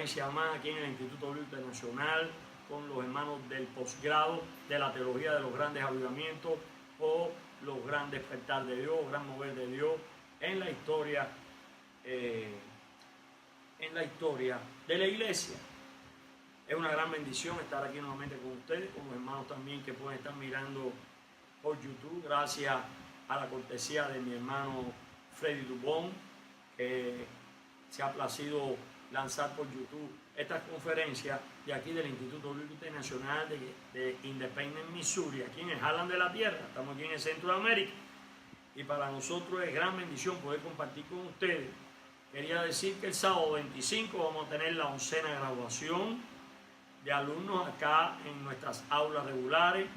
conferencia más aquí en el Instituto Bíblico Internacional con los hermanos del posgrado de la teología de los grandes avivamientos o los grandes despertar de Dios, gran mover de Dios en la historia de la iglesia. Es una gran bendición estar aquí nuevamente con ustedes, con los hermanos también que pueden estar mirando por YouTube, gracias a la cortesía de mi hermano Freddy Dubón, que se ha placido lanzar por YouTube estas conferencias de aquí del Instituto Bíblico Internacional de Independence, Missouri, aquí en el Harlem de la Tierra. Estamos aquí en el centro de América y para nosotros es gran bendición poder compartir con ustedes. Quería decir que el sábado 25 vamos a tener la 11ª graduación de alumnos acá en nuestras aulas regulares.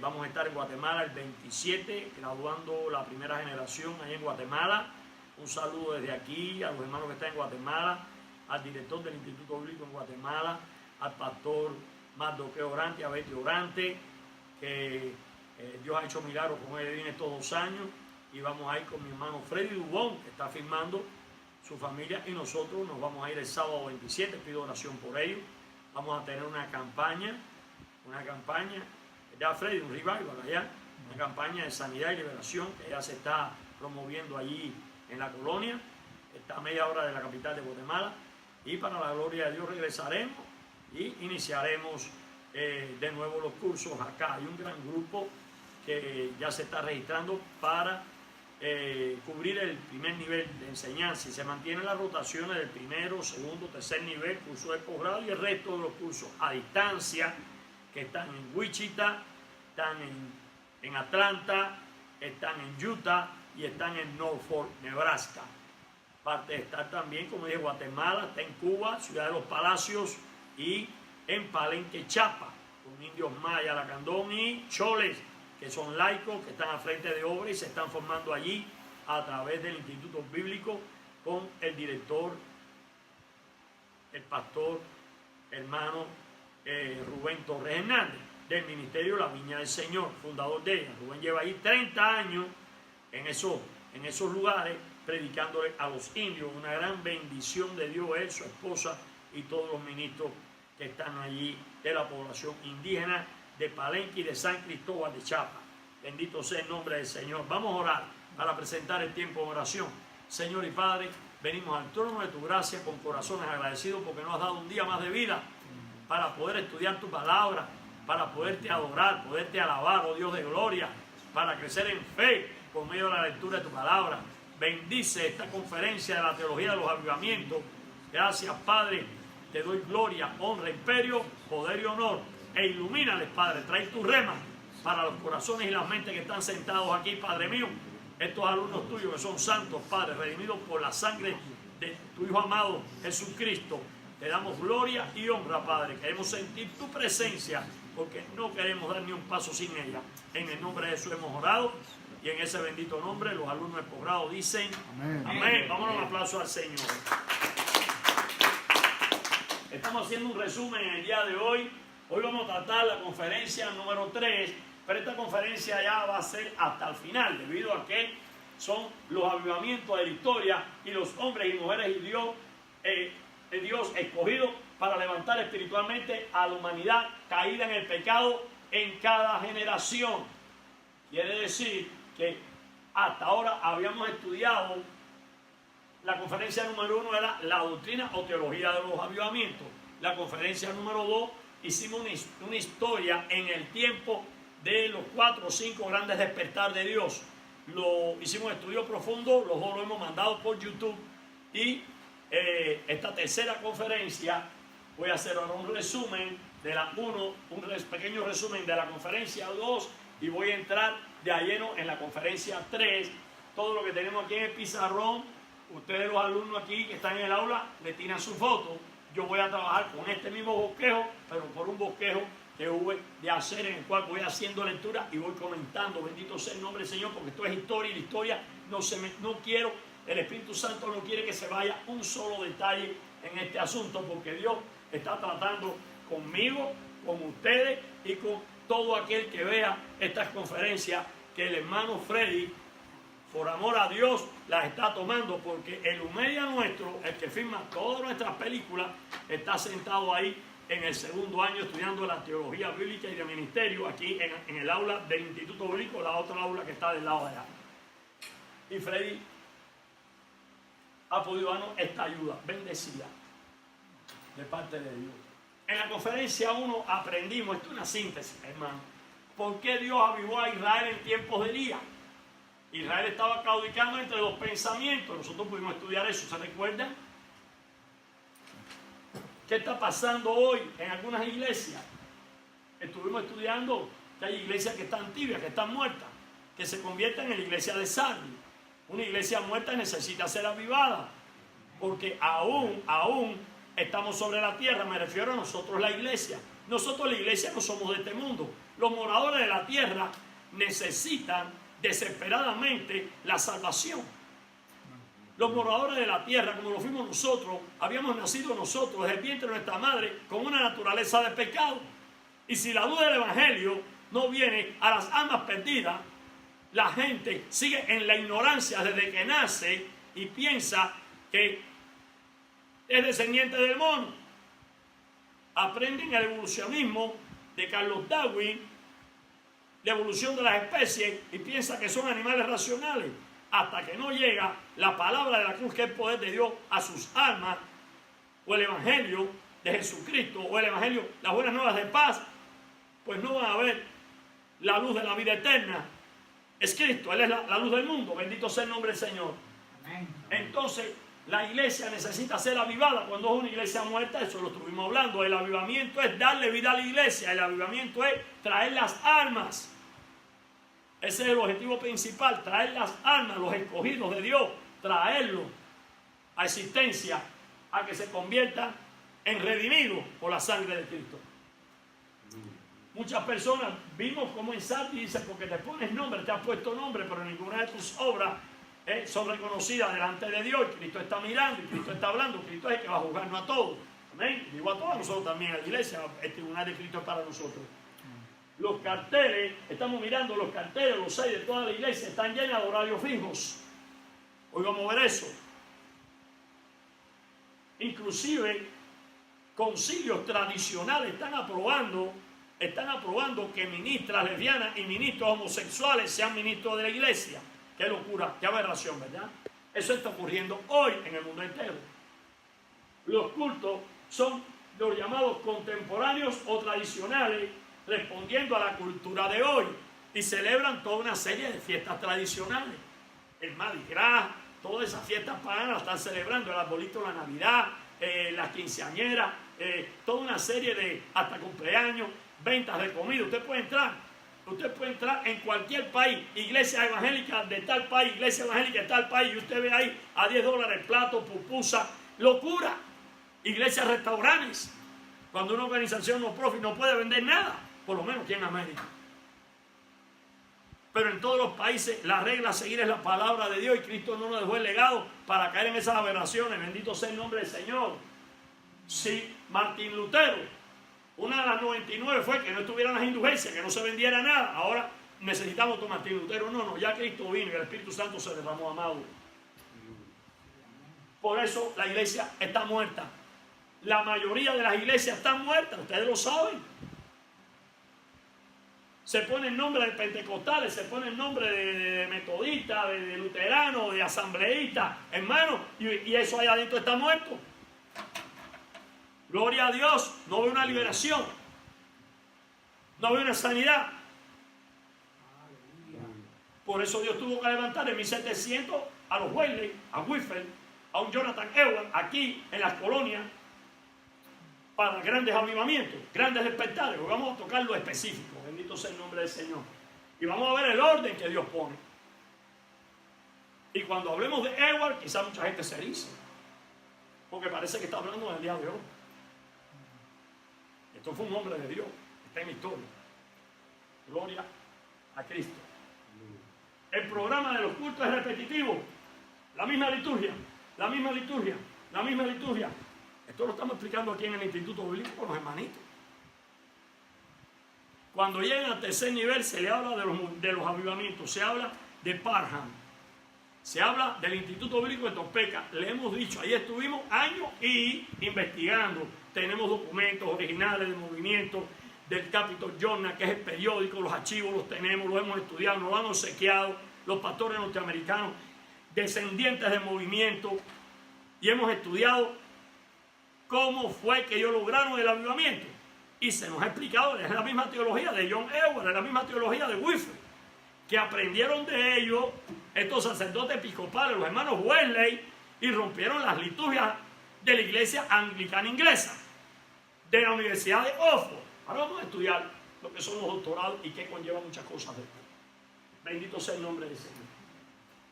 Vamos a estar en Guatemala el 27 graduando la primera generación ahí en Guatemala. Un saludo desde aquí a los hermanos que están en Guatemala, al director del Instituto Bíblico en Guatemala, al pastor Mardoqueo Orante, a Betty Orante, que Dios ha hecho milagros con él en estos 2 años. Y vamos a ir con mi hermano Freddy Dubón, que está firmando su familia, y nosotros nos vamos a ir el sábado 27, pido oración por ellos. Vamos a tener una campaña, ya Freddy, un revival allá, una campaña de sanidad y liberación que ya se está promoviendo allí en la colonia, está a media hora de la capital de Guatemala, y para la gloria de Dios regresaremos y iniciaremos de nuevo los cursos acá. Hay un gran grupo que ya se está registrando para cubrir el primer nivel de enseñanza y se mantienen las rotaciones del primero, segundo, tercer nivel, curso de posgrado y el resto de los cursos a distancia que están en Wichita, están en Atlanta, están en Utah y están en Norfolk, Nebraska. Parte de estar también, como dije, Guatemala, está en Cuba, Ciudad de los Palacios y en Palenque, Chiapas, con indios mayas, lacandón y choles, que son laicos, que están al frente de obra y se están formando allí a través del Instituto Bíblico con el director, el pastor, hermano Rubén Torres Hernández, del Ministerio La Viña del Señor, fundador de ella. Rubén lleva ahí 30 años en esos lugares, predicándole a los indios. Una gran bendición de Dios, él, su esposa y todos los ministros que están allí de la población indígena de Palenque y de San Cristóbal de Chiapas. Bendito sea el nombre del Señor. Vamos a orar para presentar el tiempo de oración. Señor y Padre, venimos al trono de tu gracia con corazones agradecidos porque nos has dado un día más de vida para poder estudiar tu palabra, para poderte adorar, poderte alabar, oh Dios de gloria, para crecer en fe por medio de la lectura de tu palabra. Bendice esta conferencia de la teología de los avivamientos. Gracias, Padre. Te doy gloria, honra, imperio, poder y honor. E ilumínales, Padre. Trae tu rema para los corazones y las mentes que están sentados aquí, Padre mío. Estos alumnos tuyos que son santos, Padre, redimidos por la sangre de tu Hijo amado Jesucristo. Te damos gloria y honra, Padre. Queremos sentir tu presencia porque no queremos dar ni un paso sin ella. En el nombre de Jesús hemos orado. Y en ese bendito nombre los alumnos del posgrado dicen amén. Amén. Vámonos un aplauso al Señor. Estamos haciendo un resumen en el día de hoy. Hoy vamos a tratar la conferencia número 3, pero esta conferencia ya va a ser hasta el final, debido a que son los avivamientos de la historia y los hombres y mujeres de Dios escogidos para levantar espiritualmente a la humanidad caída en el pecado en cada generación. Quiere decir que hasta ahora habíamos estudiado, la conferencia número 1 era la doctrina o teología de los avivamientos. La conferencia número 2 hicimos una historia en el tiempo de los 4 o 5 grandes despertar de Dios. Hicimos un estudio profundo, los dos lo hemos mandado por YouTube. Y esta tercera conferencia voy a hacer ahora un resumen de la 1, un pequeño resumen de la conferencia 2 y voy a entrar de a lleno en la conferencia 3. Todo lo que tenemos aquí en el pizarrón, ustedes los alumnos aquí que están en el aula le tiran su foto. Yo voy a trabajar con este mismo bosquejo, pero por un bosquejo que hube de hacer, en el cual voy haciendo lectura y voy comentando. Bendito sea el nombre del Señor, porque esto es historia y la historia no quiero, el Espíritu Santo no quiere que se vaya un solo detalle en este asunto, porque Dios está tratando conmigo, con ustedes y con todo aquel que vea estas conferencias que el hermano Freddy por amor a Dios, las está tomando, porque el Humedia nuestro, el que firma todas nuestras películas, está sentado ahí en el segundo año estudiando la teología bíblica y de ministerio, aquí en el aula del Instituto Bíblico, la otra aula que está del lado de allá. Y Freddy ha podido darnos esta ayuda bendecida de parte de Dios. En la conferencia 1 aprendimos, esto es una síntesis, hermano, por qué Dios avivó a Israel en tiempos de Elías. Israel estaba caudicando entre dos pensamientos. Nosotros pudimos estudiar eso, ¿se recuerdan? ¿Qué está pasando hoy en algunas iglesias? Estuvimos estudiando que hay iglesias que están tibias, que están muertas, que se convierten en la iglesia de Sardis. Una iglesia muerta necesita ser avivada, porque aún estamos sobre la tierra. Me refiero a nosotros, la iglesia. Nosotros, la iglesia, no somos de este mundo. Los moradores de la tierra necesitan desesperadamente la salvación. Los moradores de la tierra, como lo fuimos nosotros, habíamos nacido nosotros desde el vientre de nuestra madre con una naturaleza de pecado. Y si la luz del evangelio no viene a las almas perdidas, la gente sigue en la ignorancia desde que nace y piensa que es descendiente del mono. Aprenden el evolucionismo de Carlos Darwin, la evolución de las especies, y piensa que son animales racionales, hasta que no llega la palabra de la cruz, que es el poder de Dios, a sus almas, o el evangelio de Jesucristo, o el evangelio, las buenas nuevas de paz, pues no van a ver la luz de la vida eterna. Es Cristo, Él es la luz del mundo, bendito sea el nombre del Señor. Amén. Entonces, la iglesia necesita ser avivada. Cuando es una iglesia muerta, eso lo estuvimos hablando, el avivamiento es darle vida a la iglesia, el avivamiento es traer las almas. Ese es el objetivo principal, traer las almas, los escogidos de Dios, traerlos a existencia, a que se conviertan en redimidos por la sangre de Cristo. Muchas personas vimos como en Sardis dice, porque te pones nombre, te has puesto nombre, pero ninguna de tus obras son reconocidas delante de Dios. Y Cristo está mirando, y Cristo está hablando. Cristo es el que va a juzgarnos a todos. Amén. Digo a todos nosotros también, a la iglesia, el tribunal de Cristo es para nosotros. Los carteles, estamos mirando los carteles, los 6 de toda la iglesia, están llenos de horarios fijos. Hoy vamos a ver eso. Inclusive, concilios tradicionales están aprobando que ministras lesbianas y ministros homosexuales sean ministros de la iglesia. Qué locura, qué aberración, ¿verdad? Eso está ocurriendo hoy en el mundo entero. Los cultos son los llamados contemporáneos o tradicionales, respondiendo a la cultura de hoy, y celebran toda una serie de fiestas tradicionales. El Mardi Gras, todas esas fiestas paganas las están celebrando, el arbolito de la Navidad, las quinceañeras, toda una serie de hasta cumpleaños, ventas de comida. Usted puede entrar en cualquier país, iglesia evangélica de tal país, iglesia evangélica de tal país, y usted ve ahí a $10 el plato, pupusa, locura. Iglesias, restaurantes, cuando una organización no profit no puede vender nada, por lo menos aquí en América. Pero en todos los países la regla a seguir es la palabra de Dios, y Cristo no nos dejó el legado para caer en esas aberraciones. Bendito sea el nombre del Señor. Si Martín Lutero, una de las 99 fue que no estuvieran las indulgencias, que no se vendiera nada, ahora necesitamos otro Martín Lutero. No, ya Cristo vino y el Espíritu Santo se derramó, amado. Por eso la iglesia está muerta. La mayoría de las iglesias están muertas, ustedes lo saben. Se pone el nombre de pentecostales, se pone el nombre de metodistas, de luteranos, de asambleístas, hermanos, y eso allá adentro está muerto. Gloria a Dios, no ve una liberación, no ve una sanidad. Por eso Dios tuvo que levantar en 1700 a los Wesley, a Whitfield, a un Jonathan Edwards, aquí en las colonias, para grandes avivamientos, grandes despertares. Hoy vamos a tocar lo específico, bendito sea el nombre del Señor. Y vamos a ver el orden que Dios pone. Y cuando hablemos de Edward, quizás mucha gente se erice, porque parece que está hablando del día de hoy. Esto fue un hombre de Dios, está en la historia. Gloria a Cristo. El programa de los cultos es repetitivo. La misma liturgia, la misma liturgia, la misma liturgia. Esto lo estamos explicando aquí en el Instituto Bíblico con los hermanitos. Cuando llegan al tercer nivel se le habla de los avivamientos. Se habla de Parham. Se habla del Instituto Bíblico de Topeka. Le hemos dicho, ahí estuvimos años y investigando. Tenemos documentos originales del movimiento del Capitol Journal, que es el periódico, los archivos los tenemos, los hemos estudiado, nos lo han obsequiado los pastores norteamericanos, descendientes del movimiento, y hemos estudiado cómo fue que ellos lograron el avivamiento. Y se nos ha explicado, es la misma teología de John Edwards, es la misma teología de Wycliffe, que aprendieron de ellos estos sacerdotes episcopales, los hermanos Wesley, y rompieron las liturgias de la iglesia anglicana inglesa, de la Universidad de Oxford. Ahora vamos a estudiar lo que son los doctorados y que conlleva muchas cosas de esto. Bendito sea el nombre del Señor.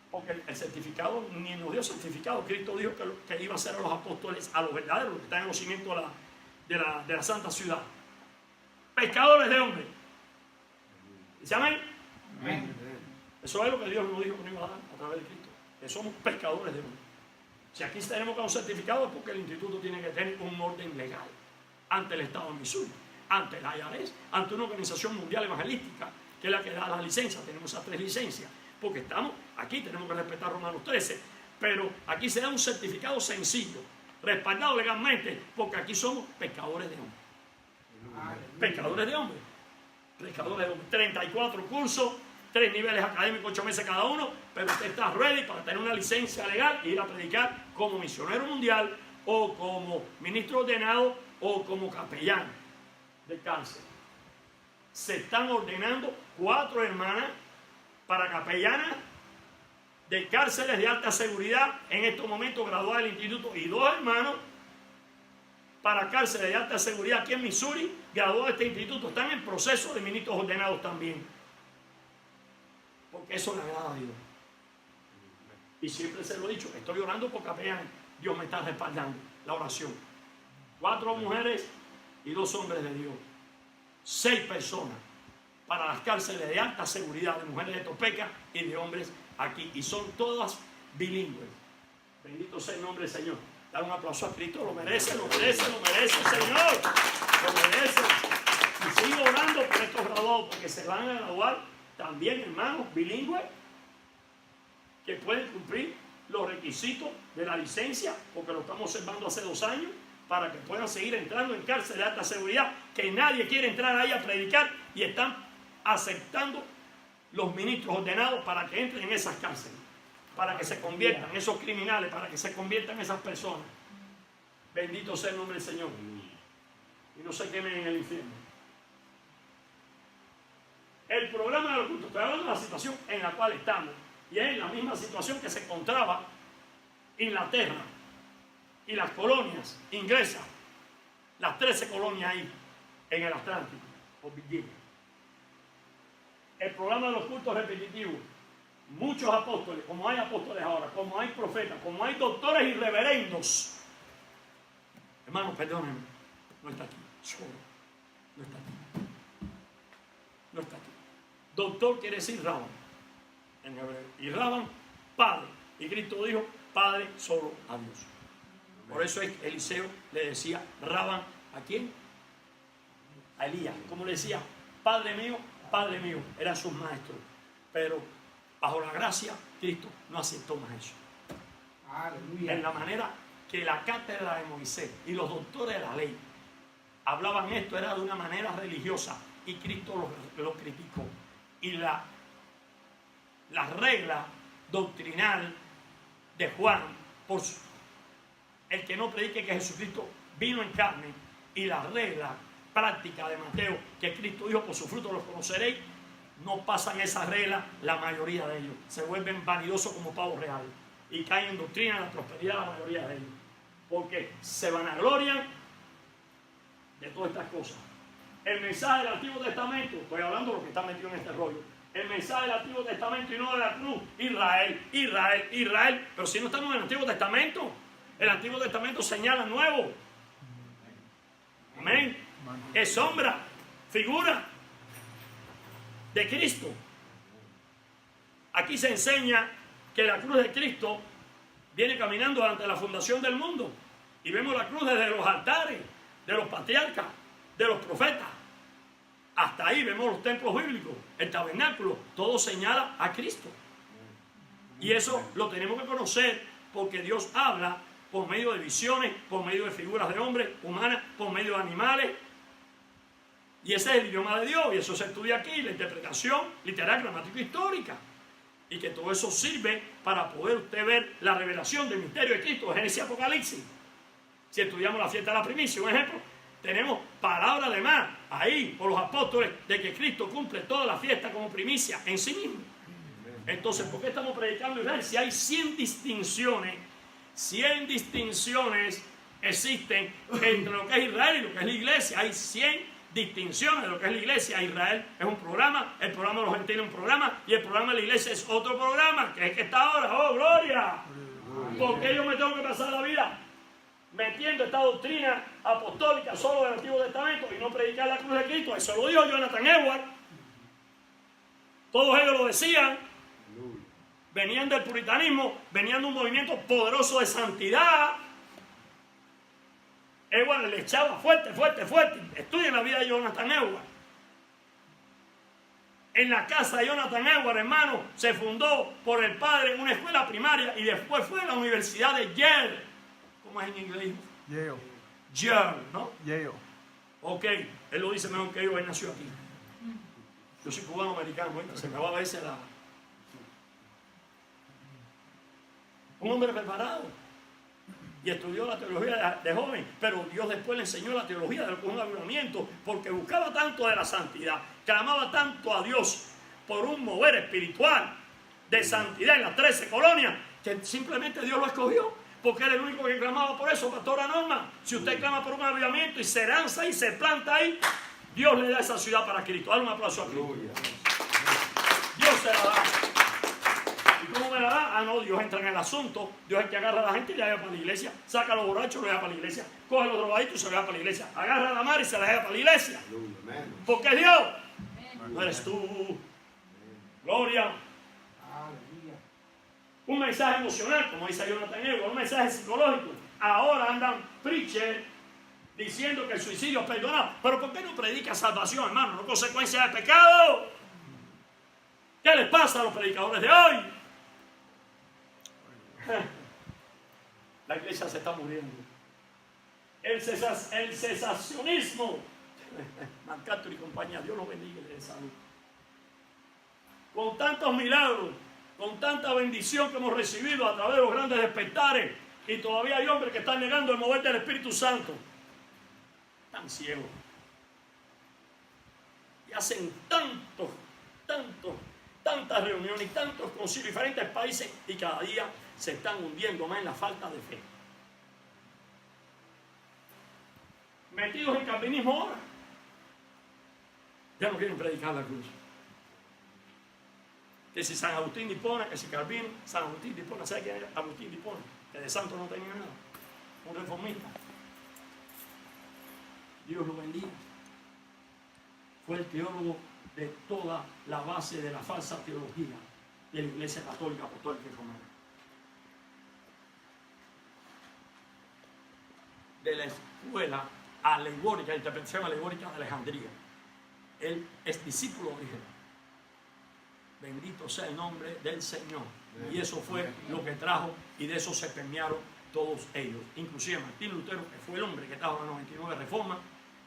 Porque el certificado, ni nos dio certificado. Cristo dijo que iba a ser a los apóstoles, a los verdaderos, los que están en los cimientos de la santa ciudad. Pescadores de hombres. ¿Dice amén? Amén. Eso es lo que Dios nos dijo que nos iba a dar a través de Cristo. Que somos pescadores de hombres. Si aquí tenemos que un certificado es porque el instituto tiene que tener un orden legal ante el Estado de Missouri, ante la IRS, ante una organización mundial evangelística, que es la que da las licencias. Tenemos esas 3 licencias, porque estamos aquí, tenemos que respetar Romanos 13, pero aquí se da un certificado sencillo, respaldado legalmente, porque aquí somos pescadores de hombres. Pescadores de hombres. Pescadores de hombres. 34 cursos, 3 niveles académicos, 8 meses cada uno, pero usted está ready para tener una licencia legal e ir a predicar como misionero mundial, o como ministro ordenado, o como capellán de cárcel. Se están ordenando 4 hermanas para capellanas de cárceles de alta seguridad en estos momentos graduadas del instituto, y 2 hermanos para cárceles de alta seguridad aquí en Missouri, graduados de este instituto. Están en proceso de ministros ordenados también, porque eso le agrada a Dios. Y siempre se lo he dicho, estoy orando por capellanes. Dios me está respaldando la oración. 4 mujeres y 2 hombres de Dios. 6 personas para las cárceles de alta seguridad de mujeres de Topeka y de hombres aquí. Y son todas bilingües. Bendito sea el nombre del Señor. Dar un aplauso a Cristo. Lo merece, lo merece, lo merece, Señor. Lo merece. Y sigo orando por estos graduados, porque se van a graduar también hermanos bilingües que pueden cumplir los requisitos de la licencia, porque lo estamos observando hace 2 años, para que puedan seguir entrando en cárcel de alta seguridad, que nadie quiere entrar ahí a predicar, y están aceptando los ministros ordenados para que entren en esas cárceles, para que se conviertan esos criminales, para que se conviertan esas personas. Bendito sea el nombre del Señor. Y no se quemen en el infierno. El problema de los cultos, estoy hablando de la situación en la cual estamos, y es la misma situación que se encontraba Inglaterra y las colonias inglesas, las 13 colonias ahí en el Atlántico, por Virginia. El problema de los cultos repetitivos, muchos apóstoles, como hay apóstoles ahora, como hay profetas, como hay doctores y reverendos. Hermanos, perdónenme, no está aquí, solo, no está aquí, no está aquí. Doctor quiere decir Rabban en hebreo, y Rabban, padre, y Cristo dijo, padre solo a Dios. Por eso Eliseo le decía Rabban, ¿a quién? A Elías. Como le decía, padre mío, eran sus maestros. Pero bajo la gracia, Cristo no aceptó más eso. Aleluya. En la manera que la cátedra de Moisés y los doctores de la ley hablaban esto, era de una manera religiosa, y Cristo lo criticó. Y la regla doctrinal de Juan, por el que no predique que Jesucristo vino en carne, y la regla práctica de Mateo, que Cristo dijo, por su fruto los conoceréis, no pasan esa regla la mayoría de ellos. Se vuelven vanidosos como pavos reales y caen en doctrina de la prosperidad la mayoría de ellos, porque se vanaglorian de todas estas cosas. El mensaje del Antiguo Testamento, estoy hablando de lo que está metido en este rollo, el mensaje del Antiguo Testamento y no de la cruz, Israel, Israel, Israel. Pero si no estamos en el Antiguo Testamento, el Antiguo Testamento señala nuevo. Amén. Es sombra, figura de Cristo. Aquí se enseña que la cruz de Cristo viene caminando ante la fundación del mundo, y vemos la cruz desde los altares de los patriarcas, de los profetas, hasta ahí vemos los templos bíblicos, el tabernáculo, todo señala a Cristo. Y eso lo tenemos que conocer porque Dios habla por medio de visiones, por medio de figuras de hombres, humanas, por medio de animales. Y ese es el idioma de Dios, y eso se estudia aquí, la interpretación literal, gramática histórica. Y que todo eso sirve para poder usted ver la revelación del misterio de Cristo, Génesis y Apocalipsis. Si estudiamos la fiesta de la primicia, un ejemplo, tenemos palabra además ahí por los apóstoles de que Cristo cumple toda la fiesta como primicia en sí mismo. Entonces, ¿por qué estamos predicando Israel? Si hay 100 distinciones existen entre lo que es Israel y lo que es la iglesia. Hay 100 distinciones de lo que es la iglesia. Israel es un programa, el programa de los gentiles es un programa, y el programa de la iglesia es otro programa, que es que está ahora. ¡Oh, gloria! ¿Por qué yo me tengo que pasar la vida metiendo esta doctrina apostólica solo del Antiguo Testamento y no predicar la cruz de Cristo? Eso lo dijo Jonathan Edwards. Todos ellos lo decían. Venían del puritanismo, venían de un movimiento poderoso de santidad. Edwards le echaba fuerte. Estudien la vida de Jonathan Edwards. En la casa de Jonathan Edwards, hermano, se fundó por el padre una escuela primaria y después fue a la Universidad de Yale. ¿Cómo es en inglés? Yale, ¿no? Yale. Ok, él lo dice mejor que yo, él nació aquí. Yo soy cubano-americano, se me va a veces la... Un hombre preparado. Y estudió la teología de joven, pero Dios después le enseñó la teología del avivamiento, porque buscaba tanto de la santidad, clamaba tanto a Dios por un mover espiritual de santidad en las 13 colonias, que simplemente Dios lo escogió, porque era el único que clamaba por eso. Pastora Norma, si usted clama por un avivamiento y se lanza y se planta ahí, Dios le da esa ciudad para Cristo. Dale un aplauso a Cristo. Dios se la da. ¿Cómo me la da? Ah, no, Dios entra en el asunto. Dios es el que agarra a la gente y la lleva para la iglesia. Saca a los borrachos y lo lleva para la iglesia. Coge a los drogaditos y se lo lleva para la iglesia. Agarra a la mar y se la lleva para la iglesia. Porque es Dios. No eres tú. Gloria. Un mensaje emocional, como dice Jonathan Edwards, un mensaje psicológico. Ahora andan preachers diciendo que el suicidio es perdonado. Pero ¿por qué no predica salvación, hermano? No consecuencia del pecado. ¿Qué les pasa a los predicadores de hoy? La iglesia se está muriendo. El cesacionismo. Marcato y compañía, Dios los bendiga y les dé salud. Con tantos milagros, con tanta bendición que hemos recibido a través de los grandes despertares, y todavía hay hombres que están negando el mover del Espíritu Santo. Están ciegos. Y hacen tantas reuniones y tantos concilios en diferentes países, y cada día se están hundiendo más en la falta de fe. Metidos en calvinismo ahora, ya no quieren predicar la cruz. Que si San Agustín de Hipona, que si Calvino, San Agustín de Hipona, ¿sabe quién era Agustín de Hipona? Que de santo no tenía nada, un reformista. Dios lo bendiga. Fue el teólogo de toda la base de la falsa teología de la Iglesia Católica Apostólica y Romana. De la escuela alegórica, interpretación alegórica de Alejandría. Él es discípulo de Jesús. Bendito sea el nombre del Señor. Y eso fue lo que trajo, y de eso se permearon todos ellos. Inclusive Martín Lutero, que fue el hombre que trajo la 99 reformas,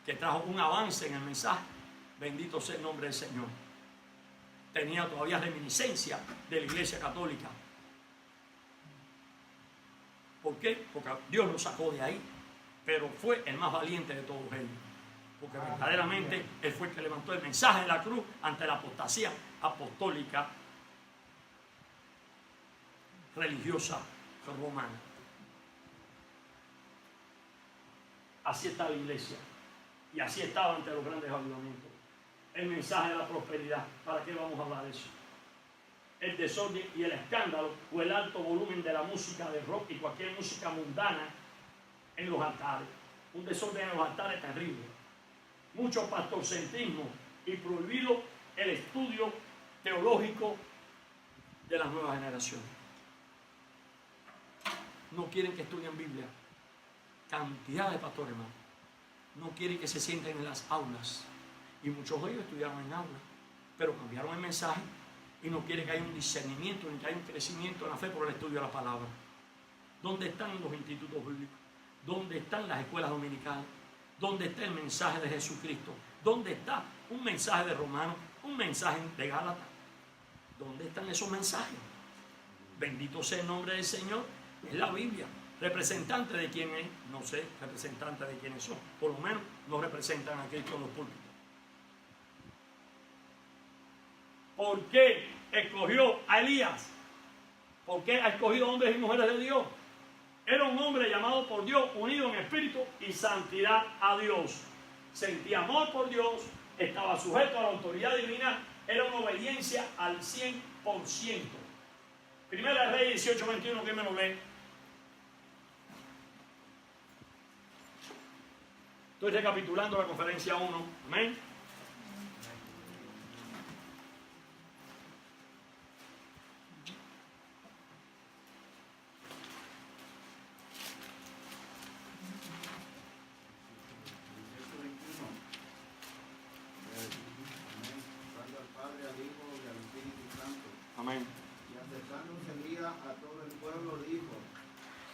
que trajo un avance en el mensaje. Bendito sea el nombre del Señor. Tenía todavía reminiscencia de la Iglesia Católica. ¿Por qué? Porque Dios lo sacó de ahí. Pero fue el más valiente de todos ellos. Porque verdaderamente Él fue el que levantó el mensaje de la cruz ante la apostasía apostólica religiosa romana. Así está la iglesia. Y así estaba ante los grandes avivamientos. El mensaje de la prosperidad. ¿Para qué vamos a hablar de eso? El desorden y el escándalo, o el alto volumen de la música de rock y cualquier música mundana en los altares. Un desorden en los altares terrible. Mucho pastorcentrismo y prohibido el estudio teológico de las nuevas generaciones. No quieren que estudien Biblia. Cantidad de pastores, hermano. No quieren que se sienten en las aulas. Y muchos de ellos estudiaron en aulas, pero cambiaron el mensaje y no quiere que haya un discernimiento ni que haya un crecimiento en la fe por el estudio de la palabra. ¿Dónde están los institutos bíblicos? ¿Dónde están las escuelas dominicales? ¿Dónde está el mensaje de Jesucristo? ¿Dónde está un mensaje de Romanos? Un mensaje de Gálatas. ¿Dónde están esos mensajes? Bendito sea el nombre del Señor. Es la Biblia. ¿Representante de quién es? No sé, representante de quiénes son. Por lo menos no representan a Cristo en los púlpitos. ¿Por qué escogió a Elías? ¿Por qué ha escogido hombres y mujeres de Dios? Era un hombre llamado por Dios, unido en espíritu y santidad a Dios. Sentía amor por Dios, estaba sujeto a la autoridad divina, era una obediencia al 100%. Primera de Reyes 18:21, ¿quién me lo lee? Estoy recapitulando la conferencia 1. Amén. Amén. Y acercándose Elías a todo el pueblo dijo: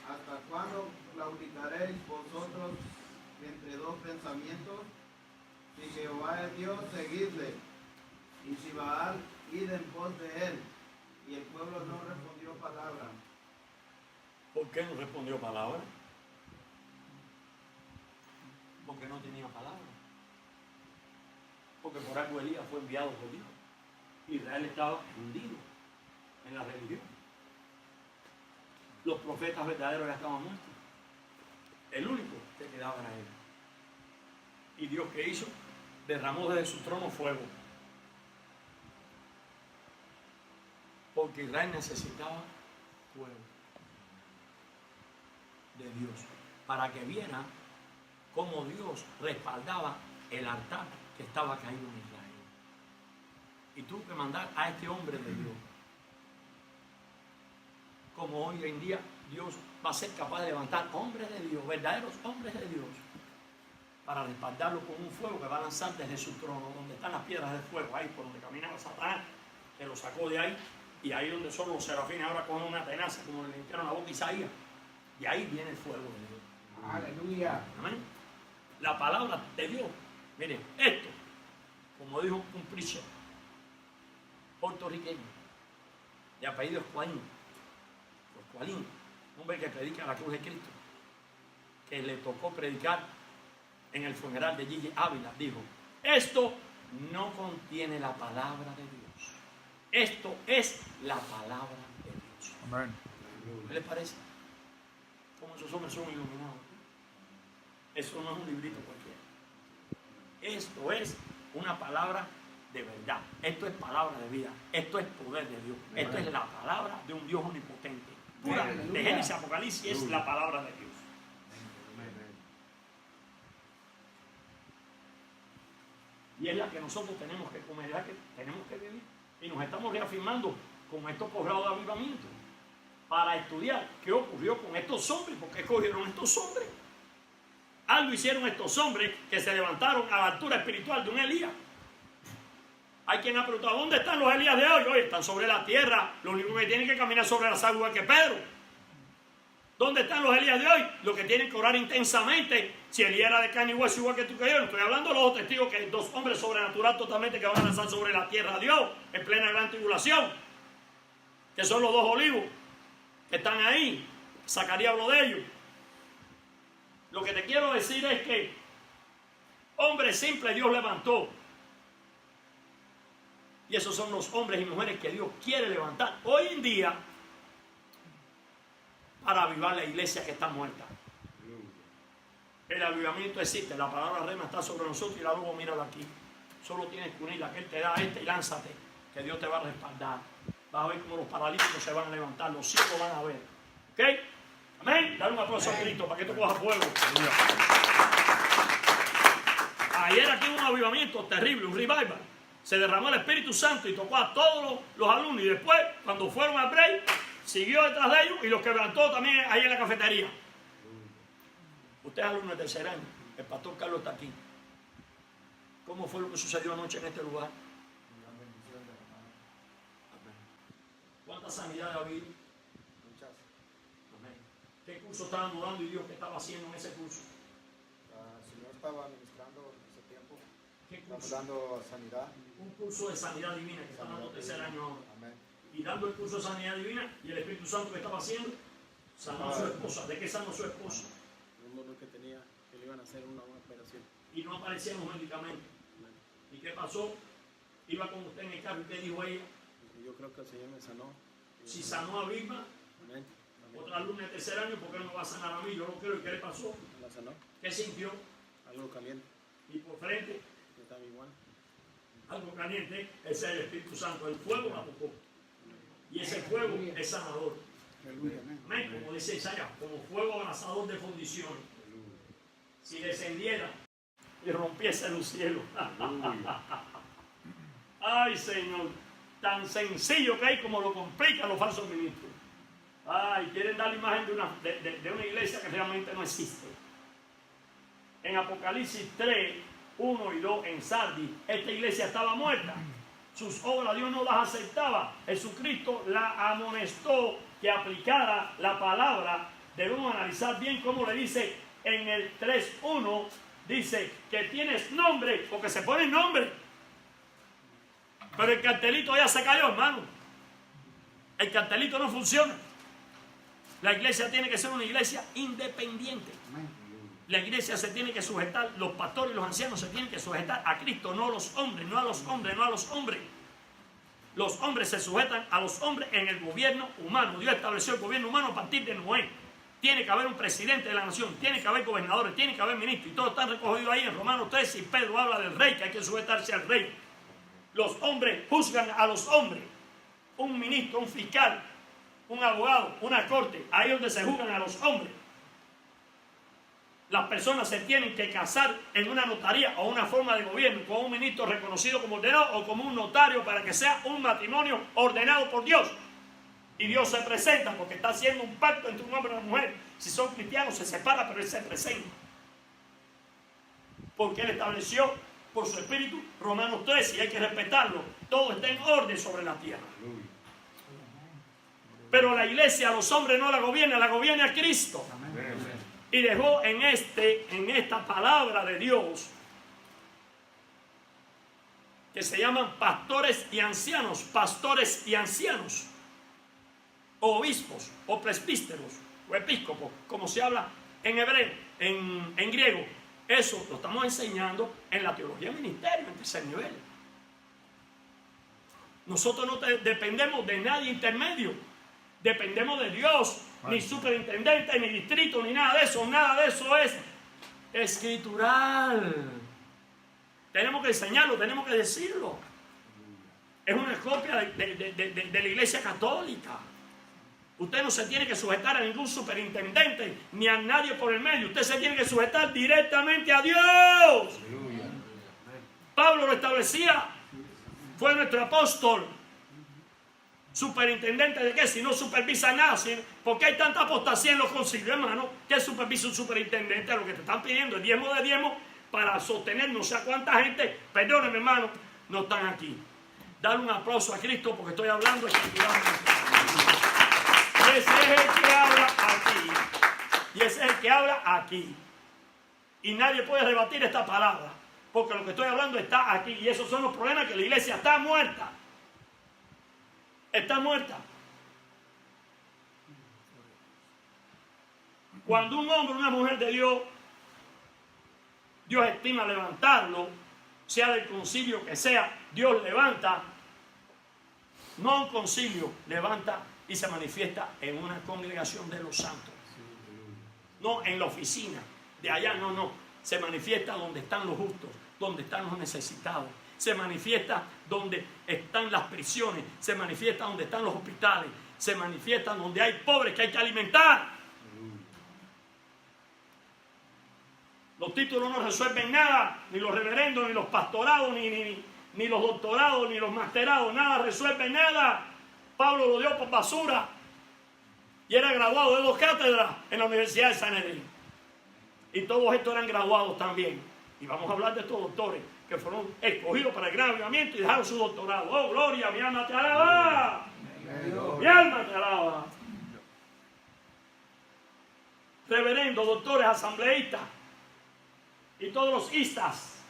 ¿Hasta cuándo claudicaréis vosotros entre dos pensamientos? Si Jehová es Dios, seguidle, y si Baal, id en pos de él. Y el pueblo no respondió palabra. ¿Por qué no respondió palabra? Porque no tenía palabra. Porque por algo Elías fue enviado por Dios. Israel estaba hundido en la religión. Los profetas verdaderos ya estaban muertos. El único que quedaba era él. ¿Y Dios qué hizo? Derramó desde su trono fuego. Porque Israel necesitaba fuego de Dios, para que viera cómo Dios respaldaba el altar que estaba caído en Israel. Y tuvo que mandar a este hombre de Dios. Como hoy en día Dios va a ser capaz de levantar hombres de Dios, verdaderos hombres de Dios, para respaldarlo con un fuego que va a lanzar desde su trono, donde están las piedras de fuego, ahí por donde caminaba Satanás, que lo sacó de ahí, y ahí donde son los serafines, ahora cogen una tenaza, como le limpiaron la boca a Isaías, y ahí viene el fuego de Dios. Aleluya. Amén. La palabra de Dios. Miren, esto, como dijo un preacher puertorriqueño, de apellido Escualín, un hombre que predica la cruz de Cristo, que le tocó predicar en el funeral de Gigi Ávila, dijo: esto no contiene la palabra de Dios, esto es la palabra de Dios. Amén. ¿Qué les parece? Como esos hombres son iluminados. Eso no es un librito cualquiera. Esto es una palabra de verdad. Esto es palabra de vida. Esto es poder de Dios. Esto es la palabra de un Dios omnipotente. Pura, de Génesis a Apocalipsis es la palabra de Dios. Y es la que nosotros tenemos que comer, es la que tenemos que vivir. Y nos estamos reafirmando con estos posgrados de avivamiento para estudiar qué ocurrió con estos hombres, por qué escogieron estos hombres. Algo hicieron estos hombres que se levantaron a la altura espiritual de un Elías. Hay quien ha preguntado: ¿dónde están los Elías de hoy? Hoy están sobre la tierra, lo único que tienen que caminar sobre las aguas que Pedro. ¿Dónde están los Elías de hoy? Los que tienen que orar intensamente. Si Elías era de carne y hueso igual que tú que yo, no estoy hablando de los otros testigos, que dos hombres sobrenaturales totalmente que van a lanzar sobre la tierra a Dios en plena gran tribulación, que son los dos olivos que están ahí. Zacarías habló de ellos. Lo que te quiero decir es que hombres simples Dios levantó. Y esos son los hombres y mujeres que Dios quiere levantar hoy en día para avivar la iglesia que está muerta. El avivamiento existe, la palabra rema está sobre nosotros y la luego mírala aquí. Solo tienes que unirla, que Él te da y lánzate, que Dios te va a respaldar. Vas a ver cómo los paralíticos se van a levantar, los ciegos van a ver. ¿Ok? Amén. Dale un aplauso a Cristo para que tú cojas fuego. Ayer aquí hubo un avivamiento terrible, un revival. Se derramó el Espíritu Santo y tocó a todos los alumnos. Y después, cuando fueron al break, siguió detrás de ellos y los quebrantó también ahí en la cafetería. Usted es alumno de tercer año. El pastor Carlos está aquí. ¿Cómo fue lo que sucedió anoche en este lugar? ¿Cuántas sanidades ha habido? Muchas. Amén. ¿Qué curso estaban dando y Dios qué estaba haciendo en ese curso? El Señor estaba administrando en ese tiempo. ¿Qué Estamos curso? dando sanidad. Un curso de sanidad divina que está dando tercer año ahora. Amén. Y dando el curso de sanidad divina, y el Espíritu Santo que estaba haciendo, sanó a su esposa. ¿De qué sanó a su esposa? Un dolor que tenía, que le iban a hacer una operación. Y no aparecían los medicamentos. ¿Y qué pasó? Iba con usted en el carro y ¿qué dijo ella? Dijo, yo creo que el Señor me sanó. Si sanó a Vilma, Amén. Amén. otra alumna de tercer año, ¿por qué no me va a sanar a mí? Yo lo creo. ¿Y qué le pasó? La sanó. ¿Qué sintió? Algo caliente. Y por frente, Yo estaba igual. algo caliente, ese es el Espíritu Santo. El fuego la tocó. Y ese fuego es sanador. Amén. Como dice Isaías, como fuego abrasador de fundición. Si descendiera y rompiese los cielos. Ay, Señor, tan sencillo que hay como lo complican los falsos ministros. Ay, quieren dar la imagen de una iglesia que realmente no existe. En Apocalipsis 3, 1 y 2, en Sardis, esta iglesia estaba muerta. Sus obras Dios no las aceptaba. Jesucristo la amonestó que aplicara la palabra. Debemos analizar bien cómo le dice en el 3.1. Dice que tienes nombre, porque se pone nombre. Pero el cartelito ya se cayó, hermano. El cartelito no funciona. La iglesia tiene que ser una iglesia independiente. La iglesia se tiene que sujetar, los pastores y los ancianos se tienen que sujetar a Cristo, no a los hombres, no a los hombres, no a los hombres. Los hombres se sujetan a los hombres en el gobierno humano. Dios estableció el gobierno humano a partir de Noé. Tiene que haber un presidente de la nación, tiene que haber gobernadores, tiene que haber ministros, y todo está recogido ahí en Romanos 3, y Pedro habla del rey, que hay que sujetarse al rey. Los hombres juzgan a los hombres. Un ministro, un fiscal, un abogado, una corte, ahí es donde se juzgan a los hombres. Las personas se tienen que casar en una notaría o una forma de gobierno con un ministro reconocido como ordenado o como un notario para que sea un matrimonio ordenado por Dios. Y Dios se presenta porque está haciendo un pacto entre un hombre y una mujer. Si son cristianos se separa, pero Él se presenta. Porque Él estableció por su espíritu Romanos 13 y hay que respetarlo. Todo está en orden sobre la tierra. Pero la iglesia a los hombres no la gobierna Cristo. Y dejó en esta palabra de Dios que se llaman pastores y ancianos, o obispos, o presbíteros, o episcopos, como se habla en hebreo, en griego. Eso lo estamos enseñando en la teología del ministerio, en tercer nivel. Nosotros no dependemos de nadie intermedio, dependemos de Dios. Ni superintendente, ni distrito, ni nada de eso. Nada de eso es escritural. Tenemos que enseñarlo, tenemos que decirlo. Es una copia de la iglesia católica. Usted no se tiene que sujetar a ningún superintendente, ni a nadie por el medio. Usted se tiene que sujetar directamente a Dios. Pablo lo establecía. Fue nuestro apóstol. ¿Superintendente de qué? Si no supervisa nada. ¿Por qué hay tanta apostasía en los concilios, hermano? ¿Qué supervisa un superintendente? Lo que te están pidiendo es diezmo de diezmo para sostener no sé a cuánta gente. Perdóneme, hermano, no están aquí. Dar un aplauso a Cristo porque estoy hablando escrituralmente. Y ese es el que habla aquí. Y ese es el que habla aquí. Y nadie puede rebatir esta palabra. Porque lo que estoy hablando está aquí. Y esos son los problemas, que la iglesia está muerta. Está muerta. Cuando un hombre o una mujer de Dios, Dios estima levantarlo, sea del concilio que sea, Dios levanta, no un concilio, levanta y se manifiesta en una congregación de los santos. No en la oficina, de allá, no. Se manifiesta donde están los justos, donde están los necesitados. Se manifiesta donde están las prisiones, se manifiesta donde están los hospitales, se manifiesta donde hay pobres que hay que alimentar. Los títulos no resuelven nada, ni los reverendos, ni los pastorados, ni los doctorados, ni los masterados, nada resuelve nada. Pablo lo dio por basura y era graduado de 2 cátedras en la Universidad de Sanedrín. Y todos estos eran graduados también. Y vamos a hablar de estos doctores que fueron escogidos para el gran avivamiento y dejaron su doctorado. ¡Oh, gloria! ¡Mi alma te alaba! Mi alma te alaba. Reverendos, doctores, asambleístas y todos los istas.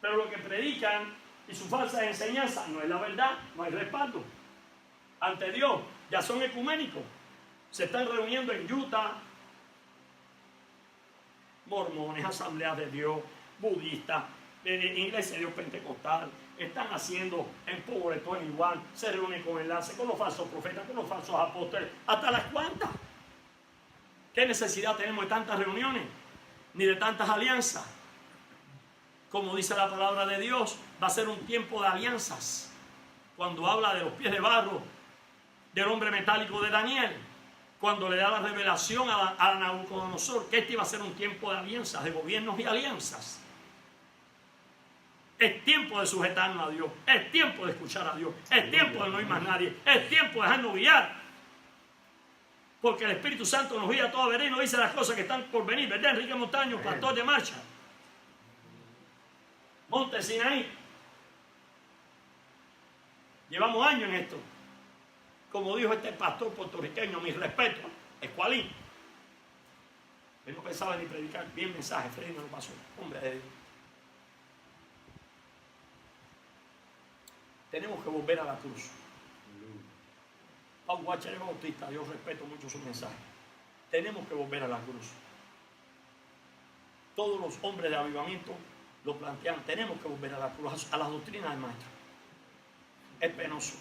Pero lo que predican y sus falsas enseñanzas no es la verdad, no hay respaldo. Ante Dios, ya son ecuménicos. Se están reuniendo en Utah, mormones, asambleas de Dios, budistas, iglesia de Dios pentecostal. Están haciendo en Pobretón igual, se reúnen con enlace, con los falsos profetas, con los falsos apóstoles. ¿Hasta las cuantas? ¿Qué necesidad tenemos de tantas reuniones? Ni de tantas alianzas. Como dice la palabra de Dios, va a ser un tiempo de alianzas. Cuando habla de los pies de barro, del hombre metálico de Daniel, cuando le da la revelación a Nabucodonosor, que este iba a ser un tiempo de alianzas, de gobiernos y alianzas. Es tiempo de sujetarnos a Dios, es tiempo de escuchar a Dios, es tiempo de no ir más nadie, es tiempo de dejarnos guiar. Porque el Espíritu Santo nos guía a toda verdad y nos dice las cosas que están por venir, ¿verdad? Enrique Montaño, pastor de marcha. Monte Sinaí. Llevamos años en esto. Como dijo este pastor puertorriqueño, mi respeto, Escualín. Él no pensaba ni predicar bien mensaje, Freddy me lo pasó. Hombre de Dios. Tenemos que volver a la cruz. Paul Watcher es bautista, yo respeto mucho su mensaje. Tenemos que volver a la cruz. Todos los hombres de avivamiento lo plantean, tenemos que volver a la cruz, a las doctrinas del maestro. Es penoso,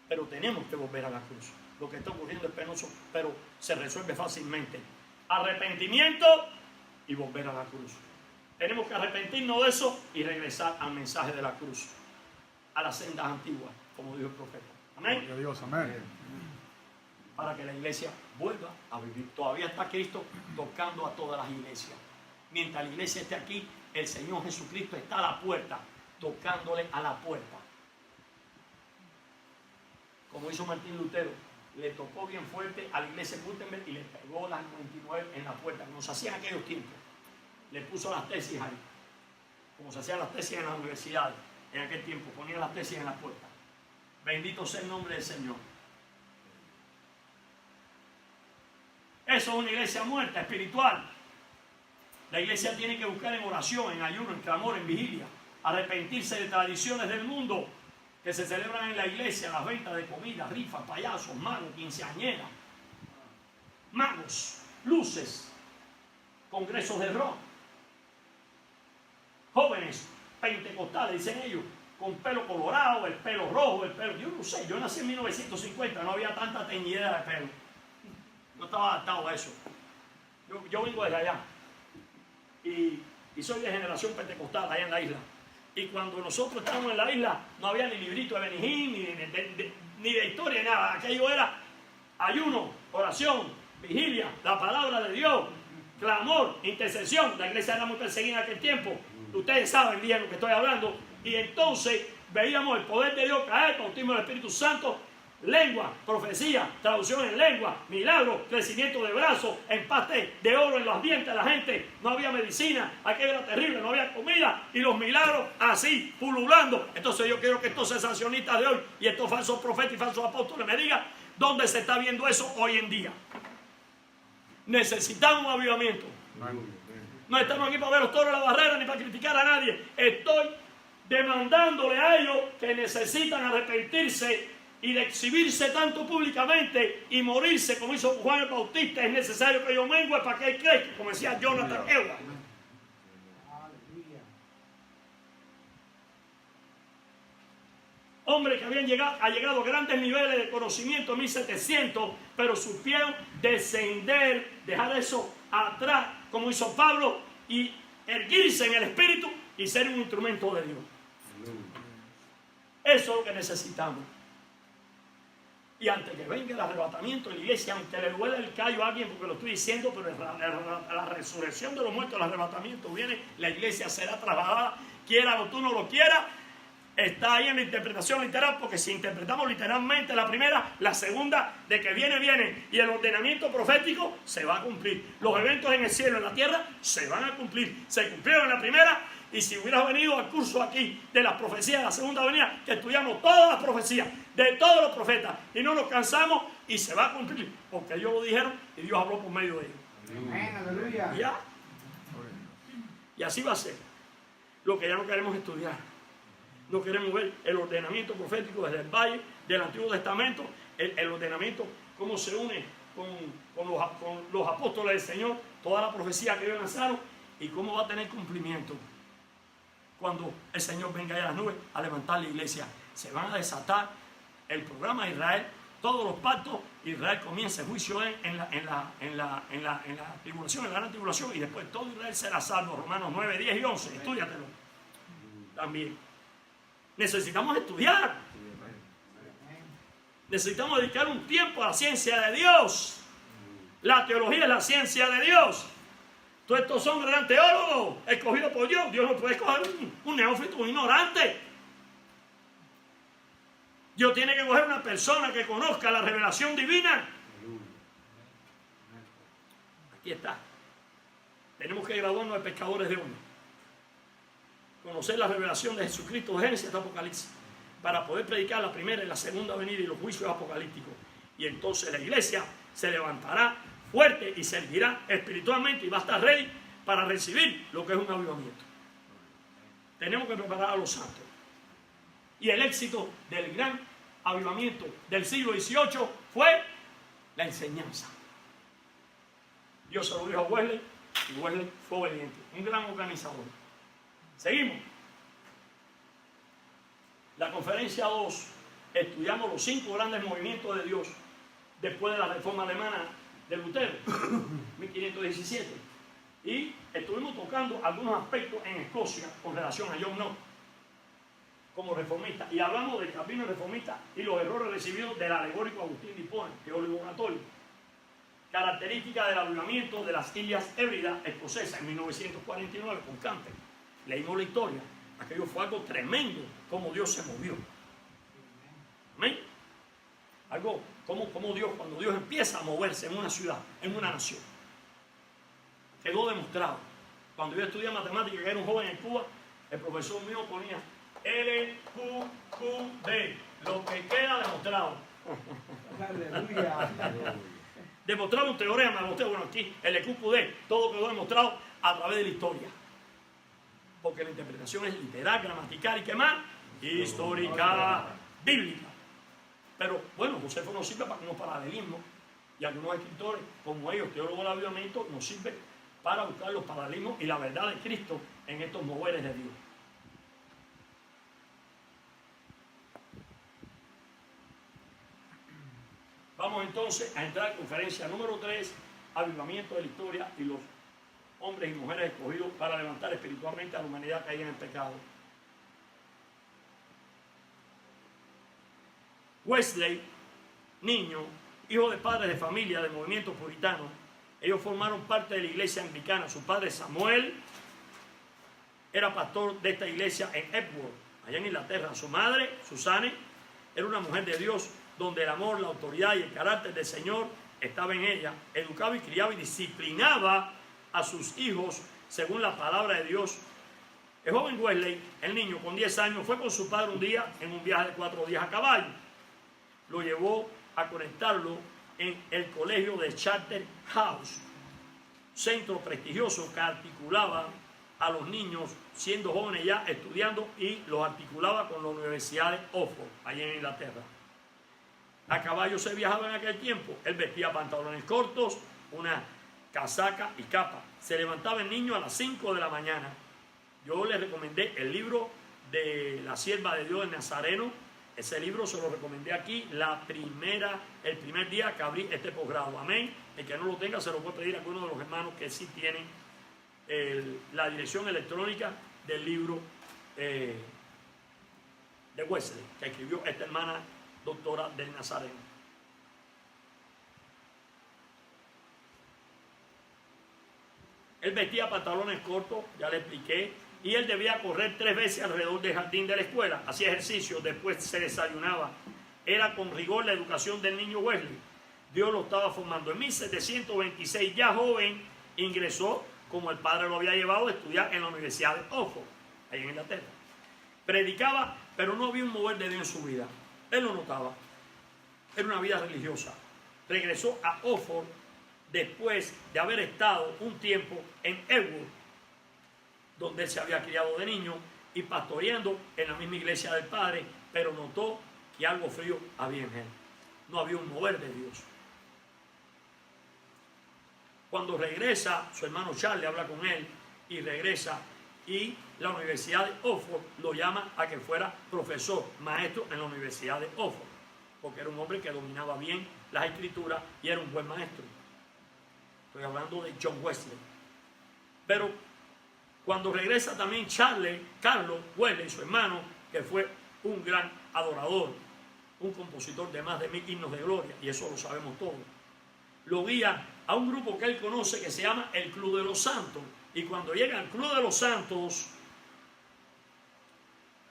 pero tenemos que volver a la cruz. Lo que está ocurriendo es penoso, pero se resuelve fácilmente. Arrepentimiento y volver a la cruz. Tenemos que arrepentirnos de eso y regresar al mensaje de la cruz, a las sendas antiguas, como dijo el profeta. Amén. Dios, amén. Para que la iglesia vuelva a vivir. Todavía está Cristo tocando a todas las iglesias. Mientras la iglesia esté aquí, el Señor Jesucristo está a la puerta, tocándole a la puerta. Como hizo Martín Lutero, le tocó bien fuerte a la iglesia de Gutenberg y le pegó las 99 en la puerta, como se hacía en aquellos tiempos. Le puso las tesis ahí, como se hacían las tesis en las universidades en aquel tiempo, ponían las tesis en la puerta. Bendito sea el nombre del Señor. Eso es una iglesia muerta, espiritual. La iglesia tiene que buscar en oración, en ayuno, en clamor, en vigilia, arrepentirse de tradiciones del mundo que se celebran en la iglesia, las ventas de comida, rifas, payasos, magos, quinceañeras, magos, luces, congresos de rock, jóvenes pentecostales, dicen ellos, con pelo colorado, el pelo rojo, el pelo... Yo no sé, yo nací en 1950, no había tanta teñidera de pelo. No estaba adaptado a eso. Yo vengo de allá y soy de generación pentecostal allá en la isla. Y cuando nosotros estábamos en la isla, no había ni librito de Benijín, ni de historia, ni nada. Aquello era ayuno, oración, vigilia, la palabra de Dios, clamor, intercesión. La iglesia era muy perseguida en aquel tiempo. Ustedes saben bien lo que estoy hablando. Y entonces veíamos el poder de Dios caer, bautismo del Espíritu Santo, lengua, profecía, traducción en lengua, milagro, crecimiento de brazos, empaste de oro en los dientes de la gente. No había medicina, aquello era terrible, no había comida y los milagros así, pululando. Entonces yo quiero que estos sensacionistas de hoy y estos falsos profetas y falsos apóstoles me digan dónde se está viendo eso hoy en día. Necesitamos un avivamiento. No estamos aquí para ver los toros de la barrera ni para criticar a nadie. Estoy demandándole a ellos que necesitan arrepentirse y de exhibirse tanto públicamente y morirse como hizo Juan el Bautista. Es necesario que yo mengue para que él crezca, como decía Jonathan Edwards. Hombres que habían llegado a grandes niveles de conocimiento en 1700, pero supieron descender, dejar eso atrás, como hizo Pablo, y erguirse en el espíritu y ser un instrumento de Dios. Eso es lo que necesitamos. Y antes que venga el arrebatamiento de la iglesia, aunque le duele el callo a alguien porque lo estoy diciendo, pero la resurrección de los muertos, el arrebatamiento viene, la iglesia será trasladada, quiera o tú no lo quieras. Está ahí en la interpretación literal, porque si interpretamos literalmente la primera, la segunda, de que viene, viene, y el ordenamiento profético se va a cumplir. Los eventos en el cielo y en la tierra se van a cumplir. Se cumplieron en la primera Y si hubieras venido al curso aquí de las profecías de la segunda venida, que estudiamos todas las profecías de todos los profetas y no nos cansamos y se va a cumplir, porque ellos lo dijeron y Dios habló por medio de ellos. Amén, aleluya. ¿Ya? Y así va a ser. Lo que ya no queremos estudiar. No queremos ver el ordenamiento profético desde el valle del Antiguo Testamento, el ordenamiento, cómo se une con los apóstoles del Señor, toda la profecía que ellos lanzaron y cómo va a tener cumplimiento cuando el Señor venga a las nubes a levantar la iglesia. Se van a desatar el programa de Israel, todos los pactos. Israel comienza el juicio en la tribulación, en la gran tribulación, y después todo Israel será salvo. Romanos 9, 10 y 11, estúdiatelo también. Necesitamos estudiar. Necesitamos dedicar un tiempo a la ciencia de Dios. La teología es la ciencia de Dios. Todos estos hombres eran teólogos, escogidos por Dios. Dios no puede escoger un neófito, un ignorante. Dios tiene que coger una persona que conozca la revelación divina. Aquí está. Tenemos que graduarnos de pescadores de hombres. Conocer la revelación de Jesucristo de Génesis hasta Apocalipsis, para poder predicar la primera y la segunda venida y los juicios apocalípticos. Y entonces la iglesia se levantará fuerte y servirá espiritualmente y va a estar ready para recibir lo que es un avivamiento. Tenemos que preparar a los santos. Y el éxito del gran avivamiento del siglo XVIII fue la enseñanza. Dios se lo dijo a Wesley y Wesley fue obediente, un gran organizador. Seguimos. La conferencia 2, estudiamos los 5 grandes movimientos de Dios después de la reforma alemana de Lutero, 1517. Y estuvimos tocando algunos aspectos en Escocia con relación a John Knox como reformista. Y hablamos del camino reformista y los errores recibidos del alegórico Agustín de Hipona, teólogo católico. Característica del avivamiento de las Islas Hébridas escocesas en 1949 con Campbell. Leímos la historia. Aquello fue algo tremendo, como Dios se movió. Amén. Algo como Dios, cuando Dios empieza a moverse en una ciudad, en una nación. Quedó demostrado. Cuando yo estudié matemáticas, que era un joven en Cuba, el profesor mío ponía LQQD, lo que queda demostrado. Aleluya. Demostraba un teorema, bueno, aquí el LQQD, todo quedó demostrado a través de la historia. Porque la interpretación es literal, gramatical y ¿qué más? Histórica, bíblica. Pero bueno, Josefo nos sirve para unos paralelismos y algunos escritores, como ellos, teólogos del avivamiento, nos sirven para buscar los paralelismos y la verdad de Cristo en estos moveres de Dios. Vamos entonces a entrar en conferencia número 3, avivamiento de la historia y los hombres y mujeres escogidos para levantar espiritualmente a la humanidad caída en el pecado. Wesley, niño, hijo de padres de familia de movimiento puritano, ellos formaron parte de la iglesia anglicana. Su padre Samuel era pastor de esta iglesia en Epworth, allá en Inglaterra. Su madre, Susane, era una mujer de Dios, donde el amor, la autoridad y el carácter del Señor estaba en ella. Educaba y criaba y disciplinaba a sus hijos según la palabra de Dios. El joven Wesley, el niño con 10 años, fue con su padre un día en un viaje de 4 días a caballo. Lo llevó a conectarlo en el colegio de Charterhouse, centro prestigioso que articulaba a los niños siendo jóvenes ya estudiando y los articulaba con la Universidad de Oxford, allá en Inglaterra. A caballo se viajaba en aquel tiempo. Él vestía pantalones cortos, una casaca y capa. Se levantaba el niño a las 5 de la mañana. Yo le recomendé el libro de la sierva de Dios de Nazareno. Ese libro se lo recomendé aquí el primer día que abrí este posgrado. Amén. El que no lo tenga se lo puede pedir a alguno de los hermanos que sí tienen la dirección electrónica del libro de Wesley, que escribió esta hermana doctora del Nazareno. Él vestía pantalones cortos, ya le expliqué, y él debía correr 3 veces alrededor del jardín de la escuela. Hacía ejercicio, después se desayunaba. Era con rigor la educación del niño Wesley. Dios lo estaba formando. En 1726, ya joven, ingresó, como el padre lo había llevado, a estudiar en la Universidad de Oxford. ahí en Inglaterra. Predicaba, pero no había un mover de Dios en su vida. Él lo notaba. Era una vida religiosa. Regresó a Oxford después de haber estado un tiempo en Elwood, donde él se había criado de niño y pastoreando en la misma iglesia del Padre, pero notó que algo frío había en él. No había un mover de Dios. Cuando regresa, su hermano Charles habla con él y regresa, y la Universidad de Oxford lo llama a que fuera profesor, maestro en la Universidad de Oxford, porque era un hombre que dominaba bien las escrituras y era un buen maestro. Estoy hablando de John Wesley. Pero cuando regresa también Carlos Wesley, su hermano, que fue un gran adorador, un compositor de más de 1000 himnos de gloria, y eso lo sabemos todos, lo guía a un grupo que él conoce que se llama el Club de los Santos. Y cuando llega al Club de los Santos,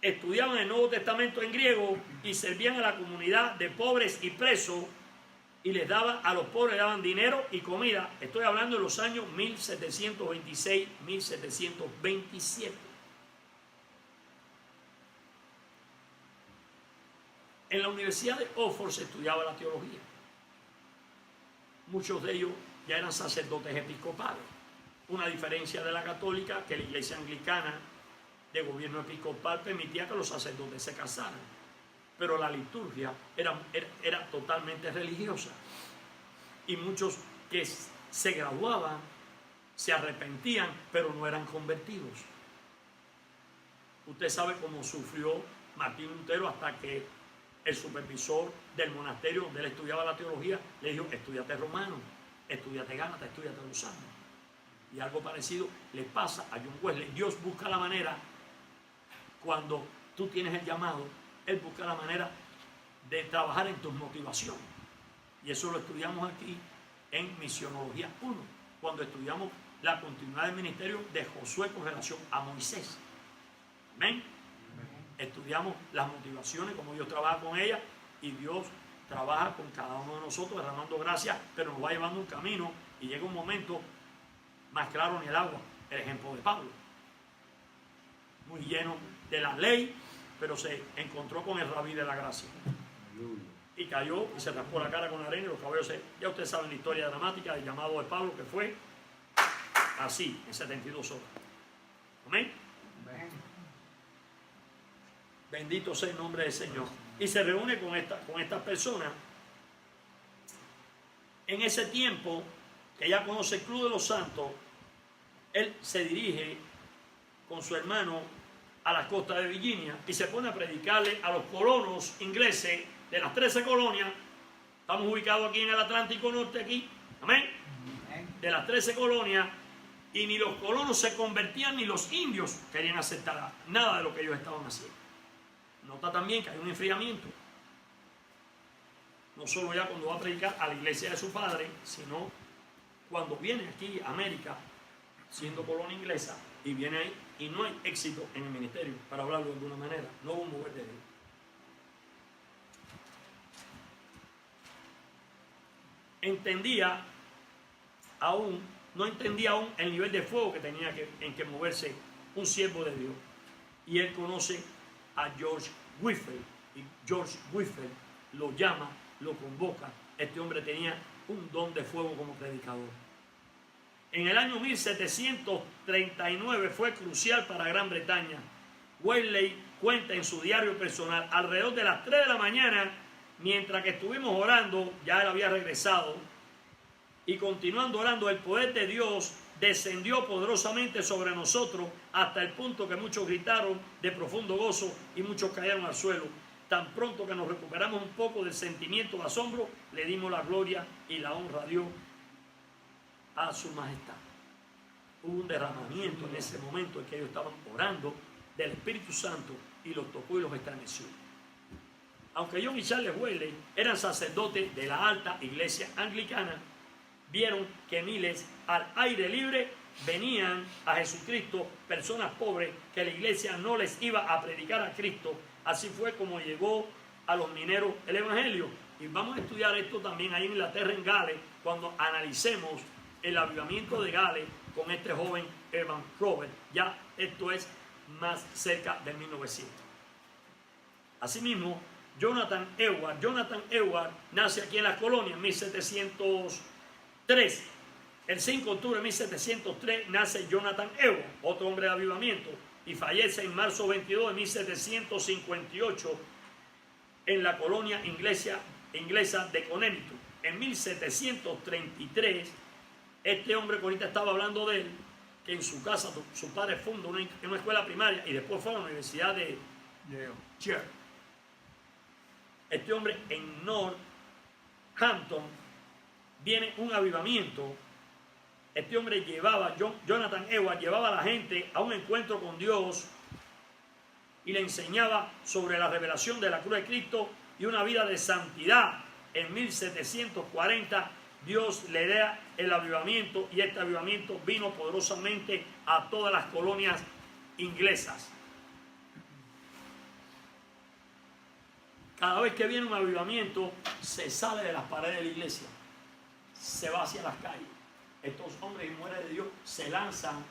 estudiaban el Nuevo Testamento en griego y servían a la comunidad de pobres y presos, y les daban a los pobres, le daban dinero y comida. Estoy hablando de los años 1726, 1727. En la Universidad de Oxford se estudiaba la teología. Muchos de ellos ya eran sacerdotes episcopales. Una diferencia de la católica, que la iglesia anglicana de gobierno episcopal permitía que los sacerdotes se casaran, pero la liturgia era totalmente religiosa, y muchos que se graduaban se arrepentían, pero no eran convertidos. Usted sabe cómo sufrió Martín Lutero hasta que el supervisor del monasterio donde él estudiaba la teología le dijo: estudiate Romano, estudiate Gálatas, estudiate los Salmos. Y algo parecido le pasa a John Wesley. Dios busca la manera, cuando tú tienes el llamado, Él busca la manera de trabajar en tus motivaciones. Y eso lo estudiamos aquí en Misionología 1, cuando estudiamos la continuidad del ministerio de Josué con relación a Moisés. Amén. Estudiamos las motivaciones, cómo Dios trabaja con ellas, y Dios trabaja con cada uno de nosotros derramando gracia, pero nos va llevando un camino, y llega un momento más claro en el agua. El ejemplo de Pablo, muy lleno de la ley, pero se encontró con el rabí de la gracia y cayó y se raspó la cara con arena y los cabellos ya ustedes saben la historia dramática del llamado de Pablo, que fue así en 72 horas. Amén. Bendito sea el nombre del Señor. Y se reúne con estas personas. En ese tiempo que ya conoce el Club de los Santos, él se dirige con su hermano a las costas de Virginia y se pone a predicarle a los colonos ingleses de las 13 colonias. Estamos ubicados aquí en el Atlántico Norte, aquí, amén, de las 13 colonias, y ni los colonos se convertían ni los indios querían aceptar nada de lo que ellos estaban haciendo. Nota también que hay un enfriamiento, no solo ya cuando va a predicar a la iglesia de su padre, sino cuando viene aquí a América siendo colonia inglesa, y viene ahí y no hay éxito en el ministerio, para hablarlo de alguna manera. No hubo un mover de Dios. No entendía aún el nivel de fuego que tenía en que moverse un siervo de Dios. Y él conoce a George Whitefield, y George Whitefield lo llama, lo convoca. Este hombre tenía un don de fuego como predicador. En el año 1739 fue crucial para Gran Bretaña. Wesley cuenta en su diario personal: alrededor de las 3 de la mañana, mientras que estuvimos orando, ya él había regresado, y continuando orando, el poder de Dios descendió poderosamente sobre nosotros, hasta el punto que muchos gritaron de profundo gozo y muchos cayeron al suelo. Tan pronto que nos recuperamos un poco del sentimiento de asombro, le dimos la gloria y la honra a Dios, a su majestad. Hubo un derramamiento en ese momento en que ellos estaban orando del Espíritu Santo, y los tocó y los estremeció. Aunque John y Charles Wesley eran sacerdotes de la alta iglesia anglicana, vieron que miles al aire libre venían a Jesucristo, personas pobres que la iglesia no les iba a predicar a Cristo. Así fue como llegó a los mineros el Evangelio. Y vamos a estudiar esto también ahí en Inglaterra, en Gales, cuando analicemos el avivamiento de Gales con este joven Evan Robert. Ya esto es más cerca del 1900. Asimismo, Jonathan Edward nace aquí en la colonia en 1703. El 5 de octubre de 1703 nace Jonathan Edward, otro hombre de avivamiento, y fallece en marzo 22 de 1758 en la colonia inglesa de Connecticut. En 1733, este hombre que ahorita estaba hablando de él, que en su casa su padre fundó una escuela primaria y después fue a la Universidad de Yale. Este hombre en Northampton viene un avivamiento. Este hombre Jonathan Edwards llevaba a la gente a un encuentro con Dios y le enseñaba sobre la revelación de la cruz de Cristo y una vida de santidad. En 1740 Dios le da el avivamiento y este avivamiento vino poderosamente a todas las colonias inglesas. Cada vez que viene un avivamiento se sale de las paredes de la iglesia, se va hacia las calles. Estos hombres y mujeres de Dios se lanzan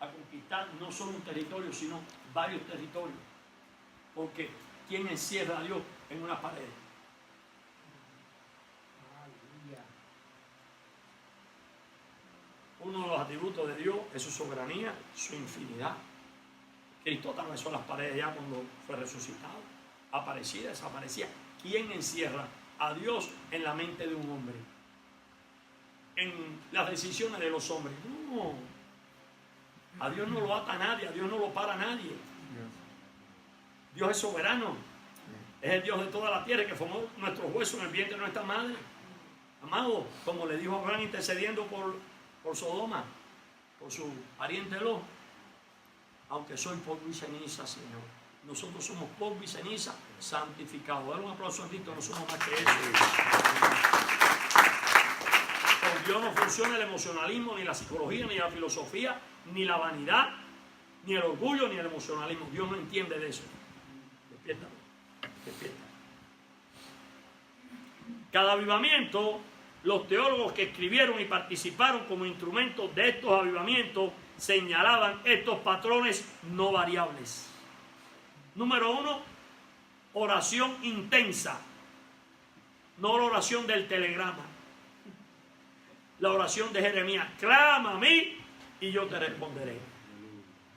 a conquistar no solo un territorio, sino varios territorios. Porque ¿quién encierra a Dios en una pared? Uno de los atributos de Dios es su soberanía, su infinidad. Cristo atravesó las paredes ya cuando fue resucitado. Aparecía, desaparecía. ¿Quién encierra a Dios en la mente de un hombre? En las decisiones de los hombres. No. A Dios no lo ata nadie, a Dios no lo para nadie. Dios es soberano. Es el Dios de toda la tierra que formó nuestros huesos en el vientre de nuestra madre. Amado, como le dijo Abraham intercediendo por Sodoma, por su pariente Lot. Aunque soy polvo y ceniza, Señor. Nosotros somos polvo y ceniza santificados. Dale un aplauso a Cristo, no somos más que eso. Con Dios no funciona el emocionalismo, ni la psicología, ni la filosofía, ni la vanidad, ni el orgullo, ni el emocionalismo. Dios no entiende de eso. Despierta. Despierta. Cada avivamiento, los teólogos que escribieron y participaron como instrumentos de estos avivamientos señalaban estos patrones no variables. Número 1, oración intensa. No la oración del telegrama. La oración de Jeremías. Clama a mí y yo te responderé.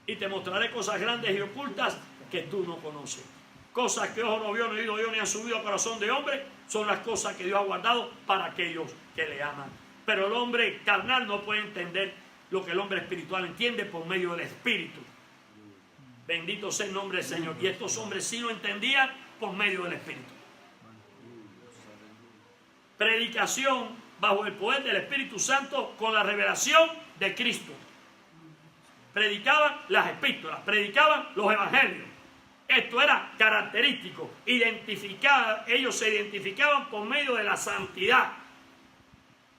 Y te mostraré cosas grandes y ocultas que tú no conoces. Cosas que ojo no vio, ni oído yo, ni han subido al corazón de hombre, son las cosas que Dios ha guardado para aquellos que le aman. Pero el hombre carnal no puede entender lo que el hombre espiritual entiende por medio del Espíritu. Bendito sea el nombre del Señor. Y estos hombres sí lo entendían por medio del Espíritu. Predicación bajo el poder del Espíritu Santo con la revelación de Cristo. Predicaban las epístolas, predicaban los evangelios. Esto era característico. Ellos se identificaban por medio de la santidad.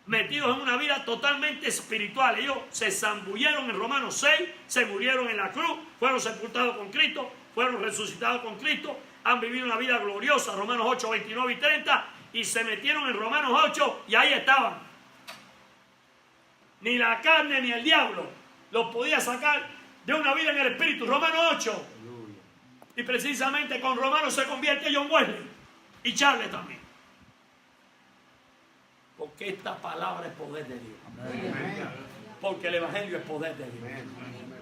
Metidos en una vida totalmente espiritual. Ellos se zambulleron en Romanos 6, se murieron en la cruz, fueron sepultados con Cristo, fueron resucitados con Cristo, han vivido una vida gloriosa, Romanos 8, 29 y 30, y se metieron en Romanos 8 y ahí estaban. Ni la carne ni el diablo los podía sacar de una vida en el espíritu. Romanos 8. Y precisamente con Romanos se convierte John Wesley y Charles también. Porque esta palabra es poder de Dios. Amén. Porque el evangelio es poder de Dios. Amén.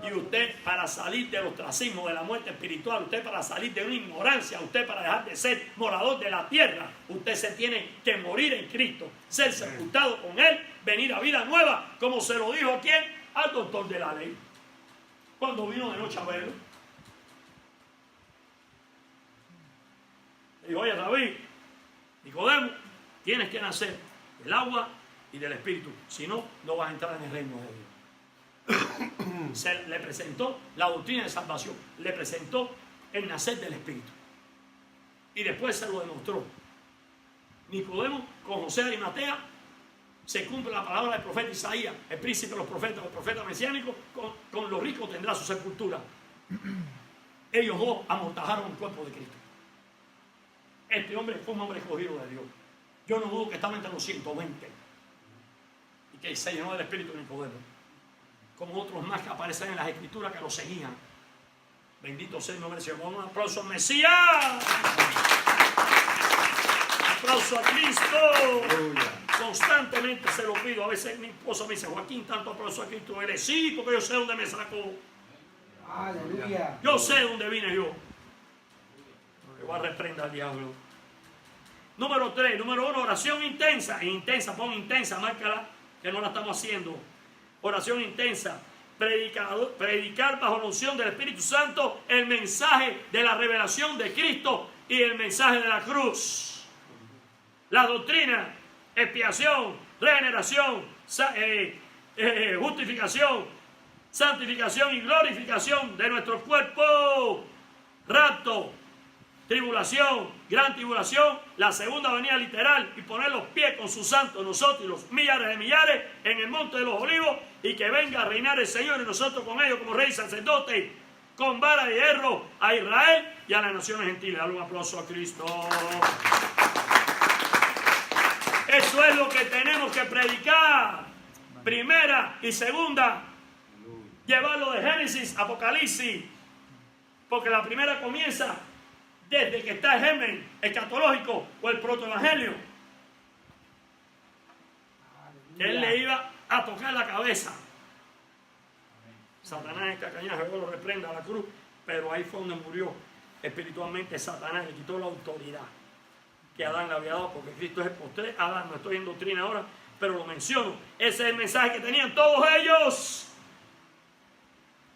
Y usted, para salir del ostracismo, de la muerte espiritual, usted para salir de una ignorancia, usted para dejar de ser morador de la tierra, usted se tiene que morir en Cristo, ser sepultado con Él, venir a vida nueva, como se lo dijo a quién, al doctor de la ley, cuando vino de noche a verlo. Le dijo: oye, David, Nicodemo, tienes que nacer del agua y del Espíritu, si no, no vas a entrar en el reino de Dios. Se le presentó la doctrina de salvación, le presentó el nacer del Espíritu y después se lo demostró. Nicodemo, con José de Arimatea, se cumple la palabra del profeta Isaías, el príncipe de los profetas, el profeta mesiánico, con los ricos tendrá su sepultura. Ellos dos amortajaron el cuerpo de Cristo. Este hombre fue un hombre escogido de Dios. Yo no dudo que estaba entre los 120 y que se llenó del Espíritu de Nicodemo, como otros más que aparecen en las Escrituras que lo seguían. Bendito sea el nombre del Señor. Un aplauso al Mesías. Aplauso a Cristo. Constantemente se lo pido. A veces mi esposa me dice, Joaquín, tanto aplauso a Cristo eres. Sí, porque yo sé dónde me sacó. Aleluya. Yo sé dónde vine yo. Me voy a reprender al diablo. Número 3, número 1, oración intensa. Intensa, pon intensa, márcala, que no la estamos haciendo. Oración intensa. Predicar bajo la unción del Espíritu Santo el mensaje de la revelación de Cristo y el mensaje de la cruz. La doctrina, expiación, regeneración, justificación, santificación y glorificación de nuestro cuerpo. Rapto, tribulación, gran tribulación, la segunda venida literal y poner los pies con sus santos, nosotros y los millares de millares en el monte de los olivos y que venga a reinar el Señor y nosotros con ellos como rey y sacerdote con vara de hierro a Israel y a las naciones gentiles. Dale un aplauso a Cristo. Eso es lo que tenemos que predicar. Primera y segunda, llevarlo de Génesis a Apocalipsis, porque la primera comienza desde que está el germen escatológico o el protoevangelio. Él le iba a tocar la cabeza. Satanás esta cañaje, luego lo reprenda a la cruz, pero ahí fue donde murió espiritualmente Satanás, le quitó la autoridad que Adán le había dado, porque Cristo es el postre Adán. No estoy en doctrina ahora, pero lo menciono. Ese es el mensaje que tenían todos ellos.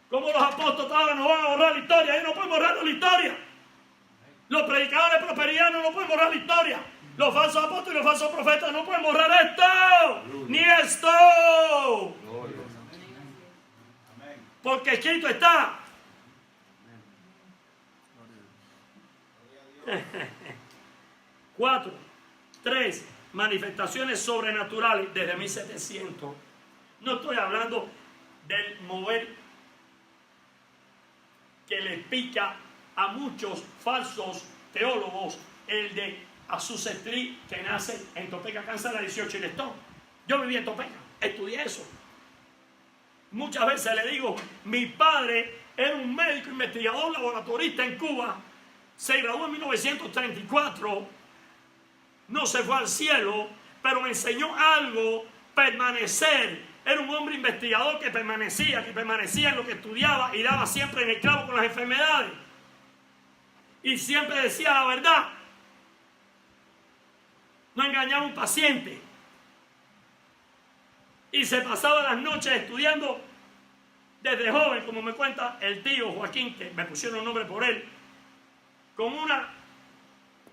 Como los apóstoles ahora nos van a borrar la historia, ellos no pueden borrar la historia. Los predicadores de prosperidad no pueden borrar la historia. Los falsos apóstoles y los falsos profetas no pueden borrar esto, ni esto. Porque escrito está. 4, 3 manifestaciones sobrenaturales desde 1700. No estoy hablando del mover que le pica a muchos falsos teólogos, el de Azucetri, que nace en Topeka, Kansas, la 18 y Lestón. Yo viví en Topeka, estudié eso. Muchas veces le digo, mi padre era un médico investigador laboratorista en Cuba, se graduó en 1934, no se fue al cielo, pero me enseñó algo, permanecer. Era un hombre investigador que permanecía en lo que estudiaba y daba siempre en el clavo con las enfermedades. Y siempre decía la verdad. No engañaba a un paciente. Y se pasaba las noches estudiando desde joven, como me cuenta el tío Joaquín, que me pusieron el nombre por él, con una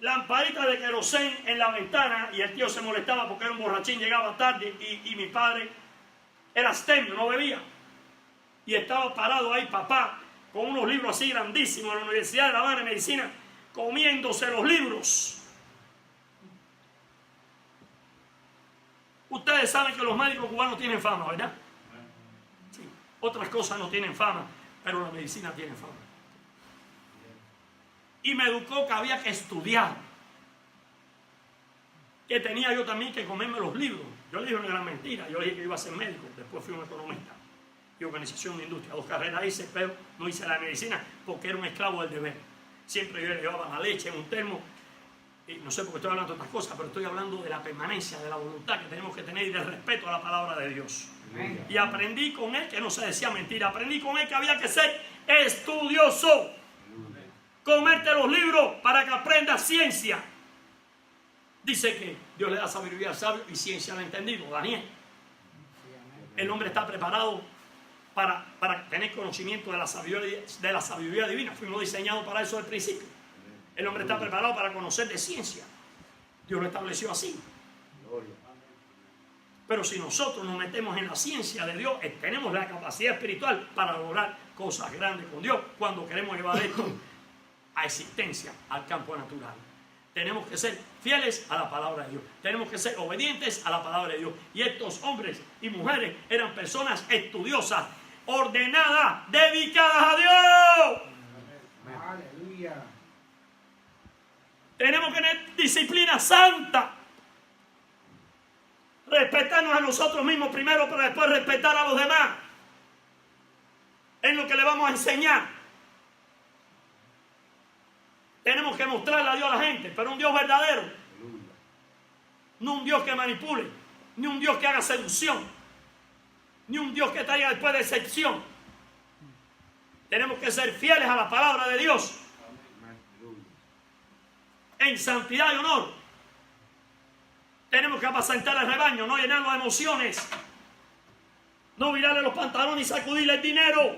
lamparita de querosén en la ventana, y el tío se molestaba porque era un borrachín, llegaba tarde, y mi padre era astemio, no bebía. Y estaba parado ahí, papá, con unos libros así grandísimos en la Universidad de La Habana de Medicina, comiéndose los libros. Ustedes saben que los médicos cubanos tienen fama, ¿verdad? Sí. Otras cosas no tienen fama, pero la medicina tiene fama. Y me educó que había que estudiar. Que tenía yo también que comerme los libros. Yo le dije una gran mentira. Yo le dije que iba a ser médico. Después fui un economista y organización de industria. 2 carreras hice, pero no hice la medicina porque era un esclavo del deber. Siempre yo le llevaba la leche en un termo. Y no sé por qué estoy hablando de otras cosas, pero estoy hablando de la permanencia, de la voluntad que tenemos que tener y del respeto a la palabra de Dios. Amén. Y aprendí con él que no se decía mentira. Aprendí con él que había que ser estudioso. Comerte los libros para que aprendas ciencia. Dice que Dios le da sabiduría al sabio y ciencia al entendido. Daniel. El hombre está preparado para tener conocimiento de la sabiduría divina. Fuimos diseñados para eso al principio. El hombre está preparado para conocer de ciencia. Dios lo estableció así. Pero si nosotros nos metemos en la ciencia de Dios, tenemos la capacidad espiritual para lograr cosas grandes con Dios cuando queremos llevar esto a existencia, al campo natural. Tenemos que ser fieles a la palabra de Dios. Tenemos que ser obedientes a la palabra de Dios. Y estos hombres y mujeres eran personas estudiosas, ordenadas, dedicadas a Dios. Aleluya. Tenemos que tener disciplina santa. Respetarnos a nosotros mismos primero para después respetar a los demás. En lo que le vamos a enseñar. Tenemos que mostrarle a Dios a la gente, pero un Dios verdadero. No un Dios que manipule, ni un Dios que haga seducción, ni un Dios que traiga después decepción. Tenemos que ser fieles a la palabra de Dios en santidad y honor. Tenemos que apacentar el rebaño, no llenarlo de emociones, no virarle los pantalones y sacudirle el dinero.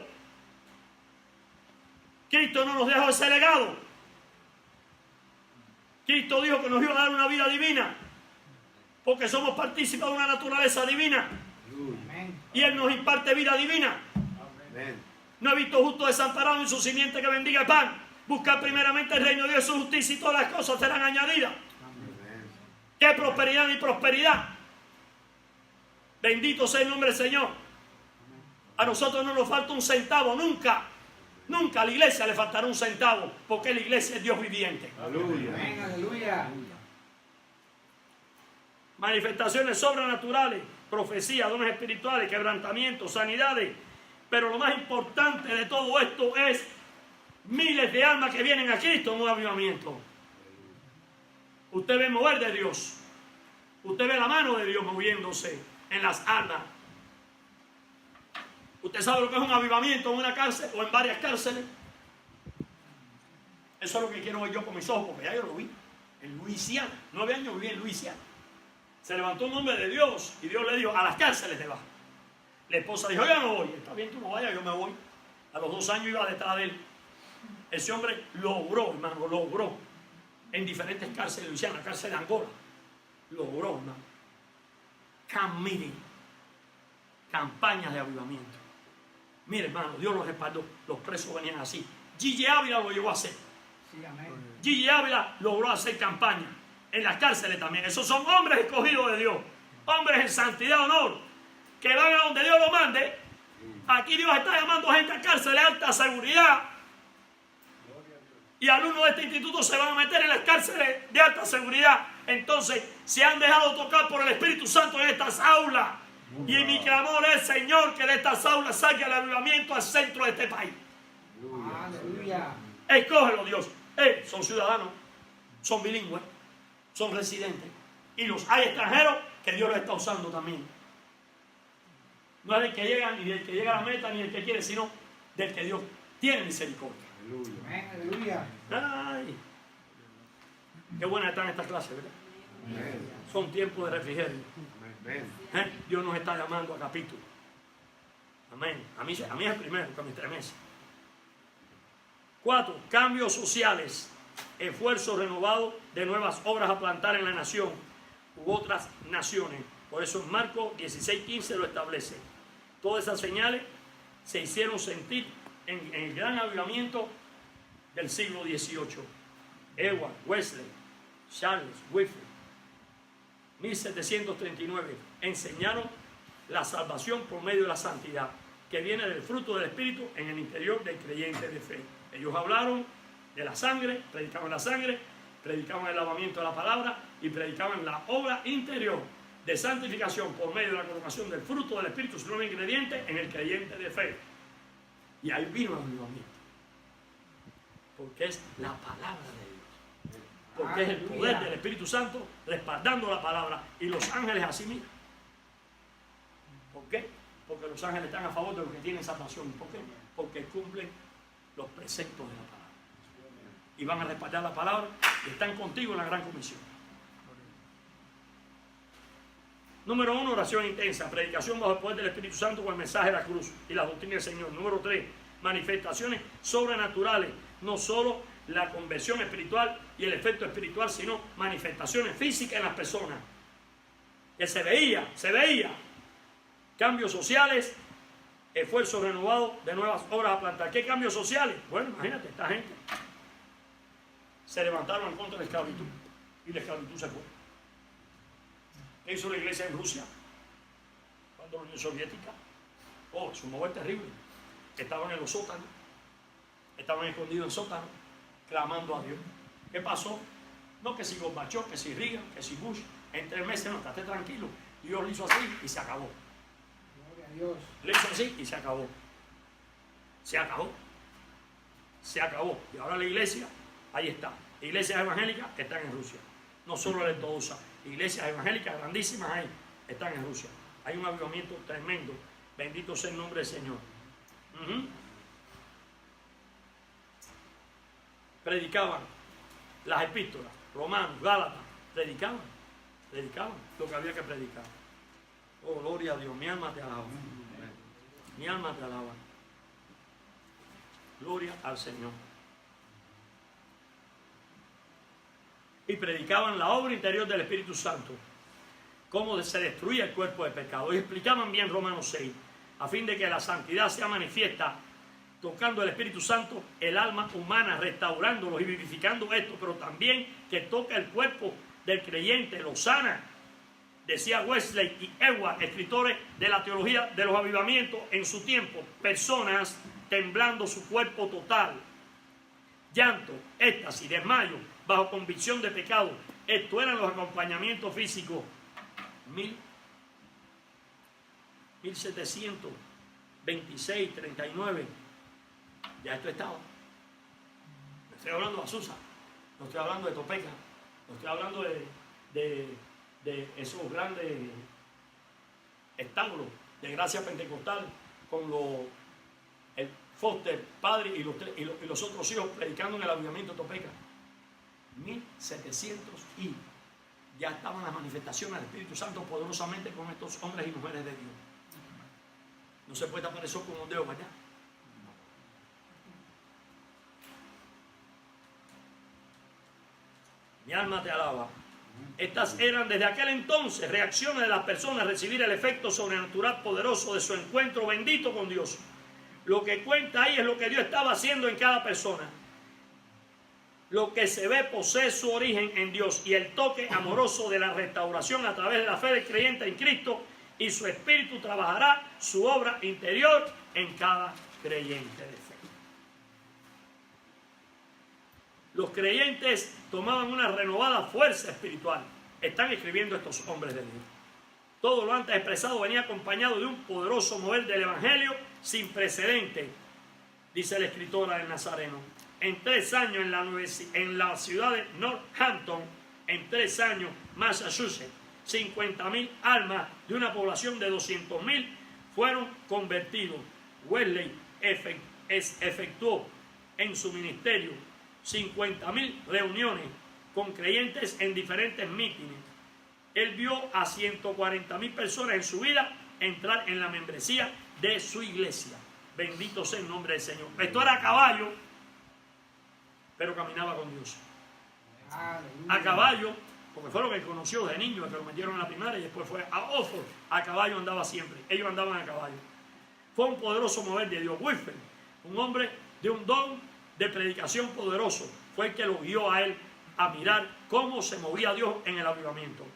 Cristo no nos dejó ese legado. Cristo dijo que nos iba a dar una vida divina, porque somos partícipes de una naturaleza divina. Y Él nos imparte vida divina. No he visto justo desamparado en su simiente que bendiga el pan. Buscar primeramente el reino de Dios y su justicia, y todas las cosas serán añadidas. ¡Qué prosperidad y prosperidad! Bendito sea el nombre del Señor. A nosotros no nos falta un centavo, nunca. Nunca a la iglesia le faltará un centavo, porque la iglesia es Dios viviente. Amén, aleluya. Manifestaciones sobrenaturales, profecías, dones espirituales, quebrantamientos, sanidades. Pero lo más importante de todo esto es miles de almas que vienen a Cristo en un avivamiento. Usted ve mover de Dios. Usted ve la mano de Dios moviéndose en las almas. ¿Usted sabe lo que es un avivamiento en una cárcel o en varias cárceles? Eso es lo que quiero ver yo con mis ojos, porque ya yo lo vi en Luisiana. 9 años viví en Luisiana. Se levantó un hombre de Dios y Dios le dijo: a las cárceles te vas. La esposa dijo: yo no voy. Está bien, tú no vayas, yo me voy. A los 2 años iba detrás de él. Ese hombre logró, hermano, logró en diferentes cárceles de Luisiana, la cárcel de Angola. Logró, hermano. Camp meeting. Campañas de avivamiento. Mire, hermano, Dios los respaldó. Los presos venían así. Gigi Ávila lo llegó a hacer. Sí, amén. Gigi Ávila logró hacer campaña en las cárceles también. Esos son hombres escogidos de Dios. Hombres en santidad y honor, que van a donde Dios lo mande. Aquí Dios está llamando a gente a cárceles de alta seguridad. Y alumnos de este instituto se van a meter en las cárceles de alta seguridad. Entonces se han dejado tocar por el Espíritu Santo en estas aulas. Y mi clamor es: Señor, que de estas aulas salga el avivamiento al centro de este país. Aleluya. Escógelo, Dios. Son ciudadanos, son bilingües, son residentes. Y los hay extranjeros que Dios los está usando también. No es del que llega, ni del que llega a la meta, ni del que quiere, sino del que Dios tiene misericordia. Amén, aleluya. Ay, qué buenas están estas clases, ¿verdad? Son tiempos de refrigerio. Dios nos está llamando a capítulo. Amén. A mí es el primero que me estremece. 4. Cambios sociales. Esfuerzo renovado de nuevas obras a plantar en la nación u otras naciones. Por eso en Marcos 16:15 lo establece. Todas esas señales se hicieron sentir en el gran avivamiento del siglo XVIII. Edward, Wesley, Charles, Whitfield, 1739, enseñaron la salvación por medio de la santidad, que viene del fruto del Espíritu en el interior del creyente de fe. Ellos hablaron de la sangre, predicaban la sangre, predicaban el lavamiento de la palabra y predicaban la obra interior de santificación por medio de la colocación del fruto del Espíritu, su nuevo ingrediente, en el creyente de fe. Y ahí vino el avivamiento. Porque es la palabra de Dios. Porque es el poder del Espíritu Santo respaldando la palabra. Y los ángeles así mismo. ¿Por qué? Porque los ángeles están a favor de los que tienen salvación. ¿Por qué? Porque cumplen los preceptos de la palabra. Y van a respaldar la palabra y están contigo en la gran comisión. Número 1, oración intensa. Predicación bajo el poder del Espíritu Santo con el mensaje de la cruz y la doctrina del Señor. Número 3, manifestaciones sobrenaturales. No solo la conversión espiritual y el efecto espiritual, sino manifestaciones físicas en las personas. Que se veía. Cambios sociales, esfuerzo renovado de nuevas obras a plantar. ¿Qué cambios sociales? Bueno, imagínate, esta gente se levantaron en contra de la esclavitud y la esclavitud se fue. ¿Qué hizo la iglesia en Rusia? Cuando la Unión Soviética. Es un mover terrible. Estaban en los sótanos. Estaban escondidos en sótanos, clamando a Dios. ¿Qué pasó? No que si Gorbachev, que si Reagan, que si Bush. En 3 meses no, estate tranquilo. Dios lo hizo así y se acabó. Gloria a Dios. Lo hizo así y se acabó. Se acabó. Y ahora la iglesia Ahí está. Iglesias evangélicas están en Rusia. No solo la ortodoxa. Iglesias evangélicas grandísimas ahí están en Rusia. Hay un avivamiento tremendo. Bendito sea el nombre del Señor. Predicaban las epístolas, Romanos, Gálatas, predicaban lo que había que predicar. Oh, gloria a Dios, mi alma te alaba. Mi alma te alaba. Gloria al Señor. Y predicaban la obra interior del Espíritu Santo, cómo se destruía el cuerpo de pecado. Y explicaban bien Romanos 6, a fin de que la santidad sea manifiesta, tocando el Espíritu Santo el alma humana, restaurándolo y vivificando esto, pero también que toca el cuerpo del creyente, lo sana. Decía Wesley y Edward, escritores de la teología de los avivamientos en su tiempo, personas temblando su cuerpo total, llanto, éxtasis, desmayo, bajo convicción de pecado. Estos eran los acompañamientos físicos. 1726, 39. Ya esto estaba. No estoy hablando de Azusa, no estoy hablando de Topeka, no estoy hablando de esos grandes estábulos de gracia pentecostal con el Foster, padre y los otros hijos predicando en el avivamiento de Topeka. 1700 y ya estaban las manifestaciones del Espíritu Santo poderosamente con estos hombres y mujeres de Dios. No se puede tapar eso con un dedo para allá. Mi alma te alaba. Estas eran desde aquel entonces reacciones de las personas a recibir el efecto sobrenatural poderoso de su encuentro bendito con Dios. Lo que cuenta ahí es lo que Dios estaba haciendo en cada persona. Lo que se ve posee su origen en Dios y el toque amoroso de la restauración a través de la fe del creyente en Cristo, y su espíritu trabajará su obra interior en cada creyente de fe. Los creyentes tomaban una renovada fuerza espiritual. Están escribiendo estos hombres de Dios. Todo lo antes expresado venía acompañado de un poderoso mover del Evangelio sin precedente, dice la escritora del Nazareno. En 3 años en la ciudad de Northampton, en 3 años, Massachusetts, 50,000 almas de una población de 200,000 fueron convertidos. Wesley efectuó en su ministerio 50,000 reuniones con creyentes en diferentes mítines. Él vio a 140,000 personas en su vida entrar en la membresía de su iglesia. Bendito sea el nombre del Señor. Esto era a caballo, pero caminaba con Dios. A caballo, porque fue lo que conoció de niño, que lo metieron en la primaria y después fue a Oxford. A caballo andaba siempre. Ellos andaban a caballo. Fue un poderoso mover de Dios. Wilfred, un hombre de un don de predicación poderoso, fue el que lo guió a él a mirar cómo se movía Dios en el avivamiento.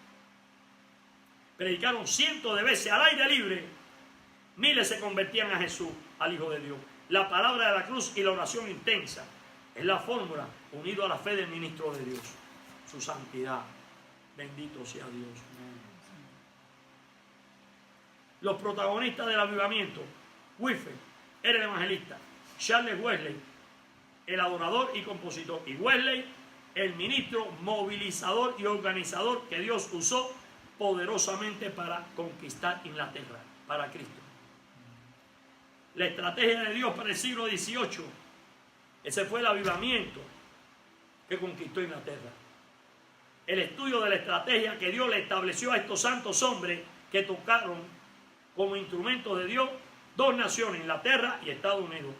Predicaron cientos de veces al aire libre. Miles se convertían a Jesús, al Hijo de Dios. La palabra de la cruz y la oración intensa es la fórmula unido a la fe del ministro de Dios. Su santidad. Bendito sea Dios. Los protagonistas del avivamiento: Whitfield era el evangelista, Charles Wesley el adorador y compositor, y Wesley el ministro movilizador y organizador que Dios usó poderosamente para conquistar Inglaterra para Cristo. La estrategia de Dios para el siglo XVIII, ese fue el avivamiento que conquistó Inglaterra. El estudio de la estrategia que Dios le estableció a estos santos hombres que tocaron como instrumentos de Dios 2 naciones, Inglaterra y Estados Unidos,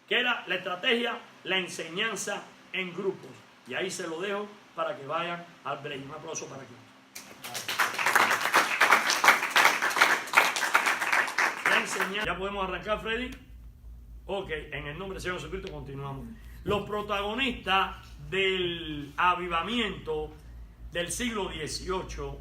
que era la estrategia, la enseñanza en grupos. Y ahí se lo dejo para que vayan al break. Un aplauso para aquí. La enseñanza. ¿Ya podemos arrancar, Freddy? Ok, en el nombre del Señor Jesucristo continuamos. Los protagonistas del avivamiento del siglo XVIII.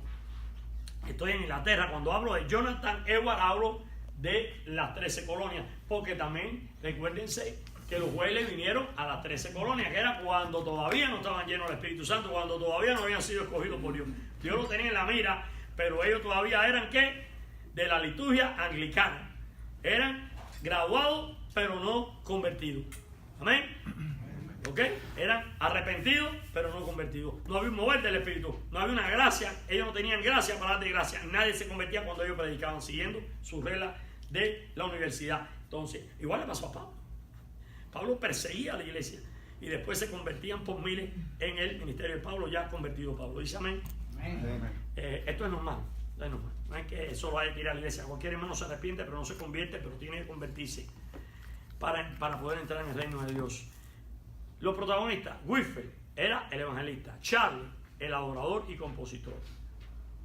Estoy en Inglaterra. Cuando hablo de Jonathan Edwards, hablo de las 13 colonias, porque también recuérdense que los Wesley vinieron a las 13 colonias, que era cuando todavía no estaban llenos del Espíritu Santo, cuando todavía no habían sido escogidos por Dios. Dios lo tenía en la mira, pero ellos todavía eran ¿qué? De la liturgia anglicana. Eran graduados, pero no convertidos. Amén. Ok. ¿Ok? Eran arrepentidos, pero no convertidos. No había un mover del Espíritu, no había una gracia. Ellos no tenían gracia para dar de gracia. Nadie se convertía cuando ellos predicaban, siguiendo sus reglas de la universidad. Entonces, igual le pasó a Pablo. Pablo perseguía a la iglesia y después se convertían por miles en el ministerio de Pablo, ya convertido Pablo. Dice amén. Esto es normal, es normal. No es que solo hay que ir a la iglesia. Cualquier hermano se arrepiente, pero no se convierte, pero tiene que convertirse para poder entrar en el reino de Dios. Los protagonistas: Whitfield era el evangelista, Charlie el adorador y compositor,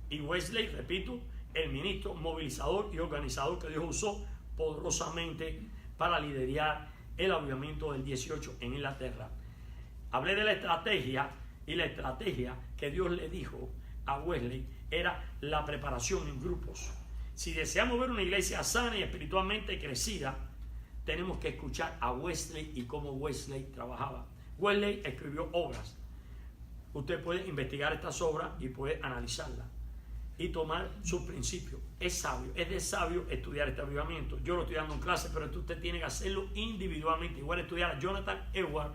y Wesley, repito, el ministro movilizador y organizador que Dios usó poderosamente para liderar el avivamiento del 18 en Inglaterra. Hablé de la estrategia, y la estrategia que Dios le dijo a Wesley era la preparación en grupos. Si deseamos ver una iglesia sana y espiritualmente crecida, tenemos que escuchar a Wesley y cómo Wesley trabajaba. Wesley escribió obras. Usted puede investigar estas obras y puede analizarlas y tomar sus principios. Es sabio, es de sabio estudiar este avivamiento. Yo lo estoy dando en clase, pero esto usted tiene que hacerlo individualmente. Igual estudiar a Jonathan Edwards,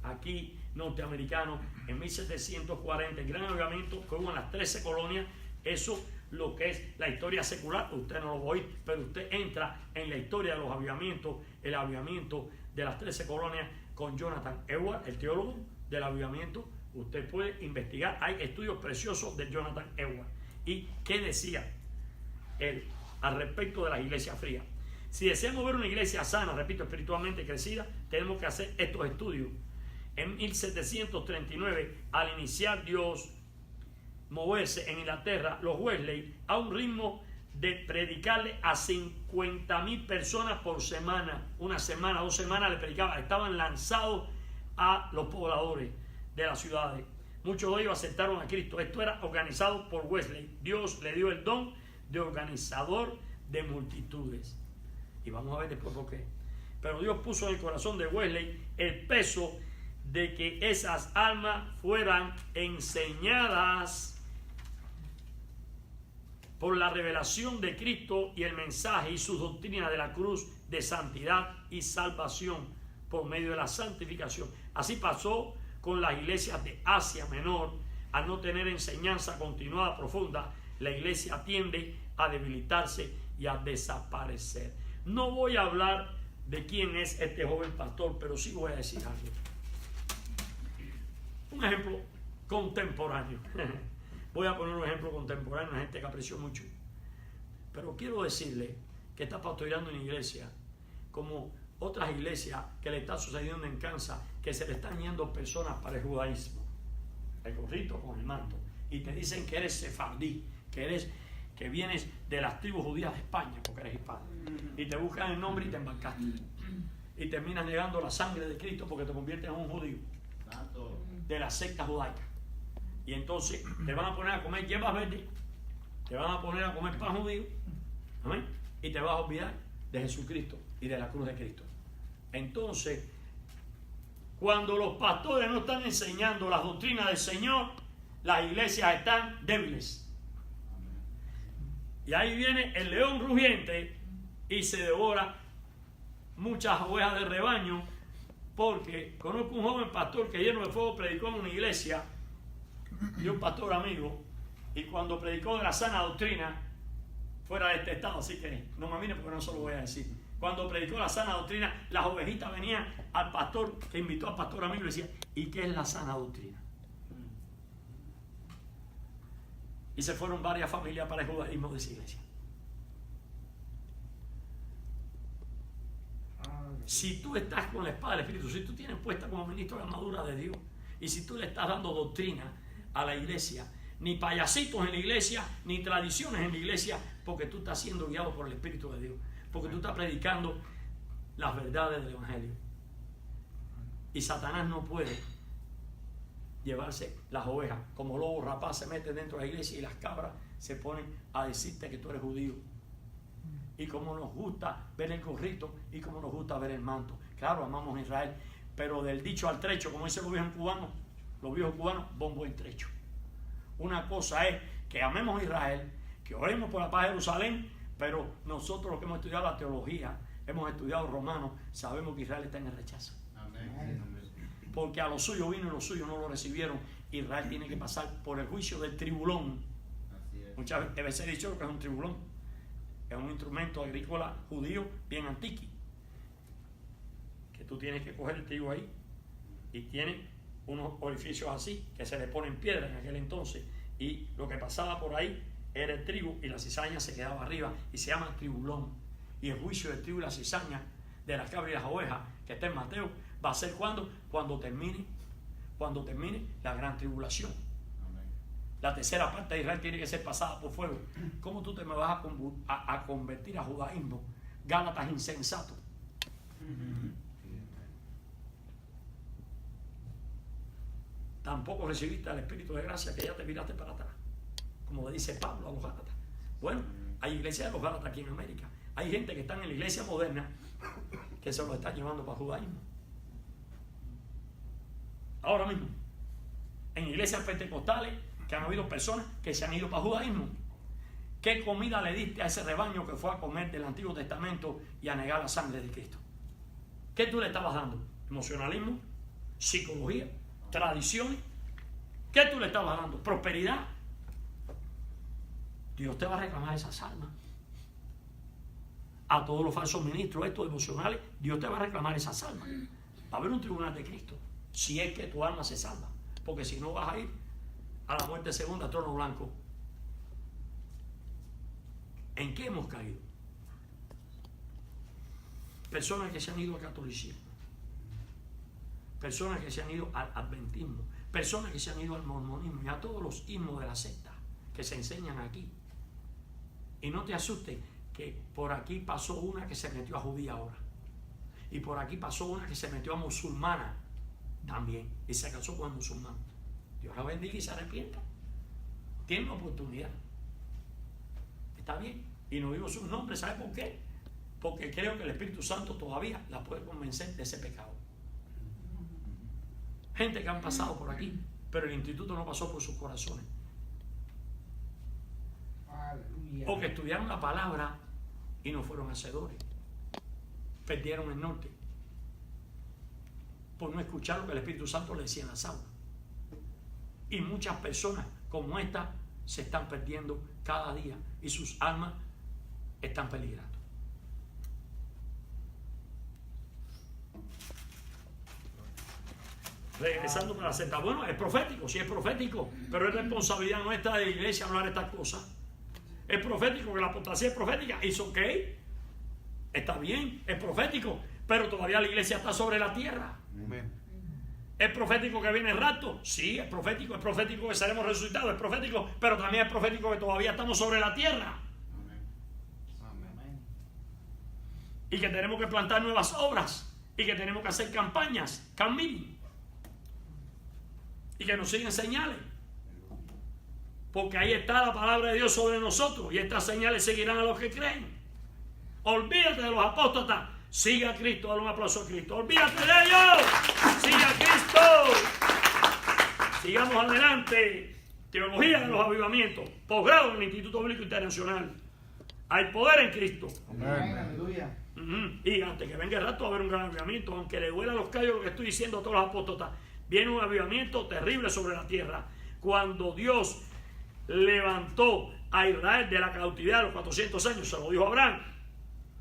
aquí norteamericano, en 1740, el gran avivamiento que hubo en las 13 colonias. Eso, lo que es la historia secular, usted no lo va a oír, pero usted entra en la historia de los avivamientos, el avivamiento de las 13 colonias con Jonathan Edwards, el teólogo del avivamiento. Usted puede investigar, hay estudios preciosos de Jonathan Edwards. ¿Y qué decía él al respecto de las iglesias frías? Si deseamos ver una iglesia sana, repito, espiritualmente crecida, tenemos que hacer estos estudios. En 1739, al iniciar Dios moverse en Inglaterra, los Wesley, a un ritmo de predicarle a 50,000 personas por semana, una semana, 2 semanas le predicaban, estaban lanzados a los pobladores de las ciudades. Muchos de ellos aceptaron a Cristo. Esto era organizado por Wesley. Dios le dio el don de organizador de multitudes. Y vamos a ver después por qué. Pero Dios puso en el corazón de Wesley el peso de que esas almas fueran enseñadas por la revelación de Cristo y el mensaje y sus doctrinas de la cruz de santidad y salvación por medio de la santificación. Así pasó con las iglesias de Asia Menor. Al no tener enseñanza continuada profunda, la iglesia tiende a debilitarse y a desaparecer. No voy a hablar de quién es este joven pastor, pero sí voy a decir algo. Un ejemplo contemporáneo. Voy a poner un ejemplo contemporáneo, una gente que aprecio mucho. Pero quiero decirle que está pastoreando una iglesia como otras iglesias que le está sucediendo en Kansas, que se le están yendo personas para el judaísmo, el gorrito con el manto, y te dicen que eres sefardí, que vienes de las tribus judías de España, porque eres hispano, y te buscan el nombre y te embarcaste, y terminas negando la sangre de Cristo porque te conviertes en un judío de la secta judaica. Y entonces te van a poner a comer hierbas verdes, te van a poner a comer pan judío, ¿amén? Y te vas a olvidar de Jesucristo y de la cruz de Cristo. Entonces, cuando los pastores no están enseñando las doctrinas del Señor, las iglesias están débiles. Y ahí viene el león rugiente y se devora muchas ovejas del rebaño, porque conozco un joven pastor que lleno de fuego predicó en una iglesia, y un pastor amigo, y cuando predicó de la sana doctrina, fuera de este estado, así que no me mire porque no se lo voy a decir. Cuando predicó la sana doctrina, las ovejitas venían al pastor que invitó al pastor amigo y le decía, ¿y qué es la sana doctrina? Y se fueron varias familias para el judaísmo de esa iglesia. Si tú estás con la espada del Espíritu, si tú tienes puesta como ministro la armadura de Dios, y si tú le estás dando doctrina a la iglesia, ni payasitos en la iglesia, ni tradiciones en la iglesia, porque tú estás siendo guiado por el Espíritu de Dios, porque tú estás predicando las verdades del Evangelio. Y Satanás no puede llevarse las ovejas, como lobo rapaz se mete dentro de la iglesia y las cabras se ponen a decirte que tú eres judío. Y como nos gusta ver el gorrito y como nos gusta ver el manto. Claro, amamos a Israel, pero del dicho al trecho, como dicen los viejos cubanos, bombo en trecho. Una cosa es que amemos a Israel, que oremos por la paz de Jerusalén, pero nosotros los que hemos estudiado la teología, hemos estudiado Romanos, sabemos que Israel está en el rechazo. Amén. porque a los suyos vino y los suyos no lo recibieron. Israel tiene que pasar por el juicio del tribulón. Así es. Muchas veces he dicho que es un tribulón. Es un instrumento agrícola judío bien antiguo. Que tú tienes que coger el trigo ahí y tiene unos orificios así que se le ponen piedra en aquel entonces. Y lo que pasaba por ahí era el trigo y la cizaña se quedaba arriba y se llama tribulón. Y el juicio del trigo y la cizaña de las cabras y las ovejas que está en Mateo va a ser cuando termine la gran tribulación. Amén. La tercera parte de Israel tiene que ser pasada por fuego. ¿Cómo tú te me vas a convertir a judaísmo? Gálatas insensato. Tampoco recibiste el Espíritu de gracia que ya te miraste para atrás, como le dice Pablo a los Gálatas. Bueno, hay iglesias de los Gálatas aquí en América. Hay gente que está en la iglesia moderna que se lo está llevando para judaísmo. Ahora mismo, en iglesias pentecostales, que han habido personas que se han ido para judaísmo. ¿Qué comida le diste a ese rebaño que fue a comer del Antiguo Testamento y a negar la sangre de Cristo? ¿Qué tú le estabas dando? ¿Emocionalismo? ¿Psicología? ¿Tradiciones? ¿Qué tú le estabas dando? ¿Prosperidad? Dios te va a reclamar esas almas. A todos los falsos ministros estos emocionales, Dios te va a reclamar esas almas. Va a haber un tribunal de Cristo, si es que tu alma se salva. Porque si no, vas a ir a la muerte segunda, trono blanco. ¿En qué hemos caído? Personas que se han ido al catolicismo, personas que se han ido al adventismo, personas que se han ido al mormonismo y a todos los himnos de la secta que se enseñan aquí. Y no te asustes que por aquí pasó una que se metió a judía ahora, y por aquí pasó una que se metió a musulmana también y se casó con el musulmán. Dios la bendiga y se arrepienta. Tiene una oportunidad. Está bien. Y no digo sus nombres, ¿sabe por qué? Porque creo que el Espíritu Santo todavía la puede convencer de ese pecado. Gente que han pasado por aquí, pero el instituto no pasó por sus corazones. Aleluya. O que estudiaron la palabra y no fueron hacedores. Perdieron el norte por no escuchar lo que el Espíritu Santo le decía en las aulas. Y muchas personas como esta se están perdiendo cada día y sus almas están peligrando. Regresando para la secta. Bueno, es profético, sí es profético, pero es responsabilidad nuestra de la iglesia hablar estas cosas. Es profético, que la apostasía es profética. ¿Es ok? Está bien, es profético, pero todavía la iglesia está sobre la tierra. Amén. ¿Es profético que viene el rapto? Sí, es profético que seremos resucitados, es profético, pero también es profético que todavía estamos sobre la tierra. Amén. Y que tenemos que plantar nuevas obras, y que tenemos que hacer campañas, camino, y que nos siguen señales. Porque ahí está la palabra de Dios sobre nosotros, y estas señales seguirán a los que creen. Olvídate de los apóstatas. Sigue a Cristo, dale un aplauso a Cristo. Olvídate de ellos. Sigue a Cristo. Sigamos adelante. Teología de los avivamientos. Posgrado en el Instituto Bíblico Internacional. Hay poder en Cristo. Amén. Aleluya. Y antes que venga el rato va a haber un gran avivamiento. Aunque le duela a los callos lo que estoy diciendo a todos los apóstotas, viene un avivamiento terrible sobre la tierra. Cuando Dios levantó a Israel de la cautividad de los 400 años, se lo dijo a Abraham.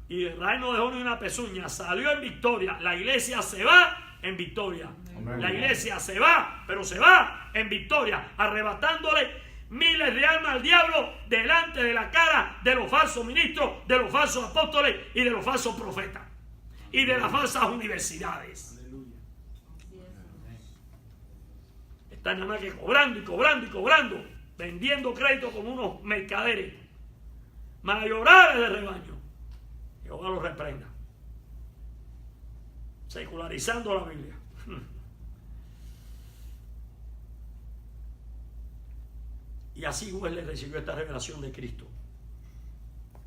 Y Israel no dejó ni una pezuña, salió en victoria. La iglesia se va en victoria. Amén. La iglesia se va, pero se va en victoria, arrebatándole miles de almas al diablo delante de la cara de los falsos ministros, de los falsos apóstoles y de los falsos profetas y de las falsas universidades. Aleluya. Están nada más que cobrando y cobrando y cobrando, vendiendo crédito como unos mercaderes, mayorales de rebaño. Jehová los reprenda. Secularizando la Biblia. Y así Wesley recibió esta revelación de Cristo.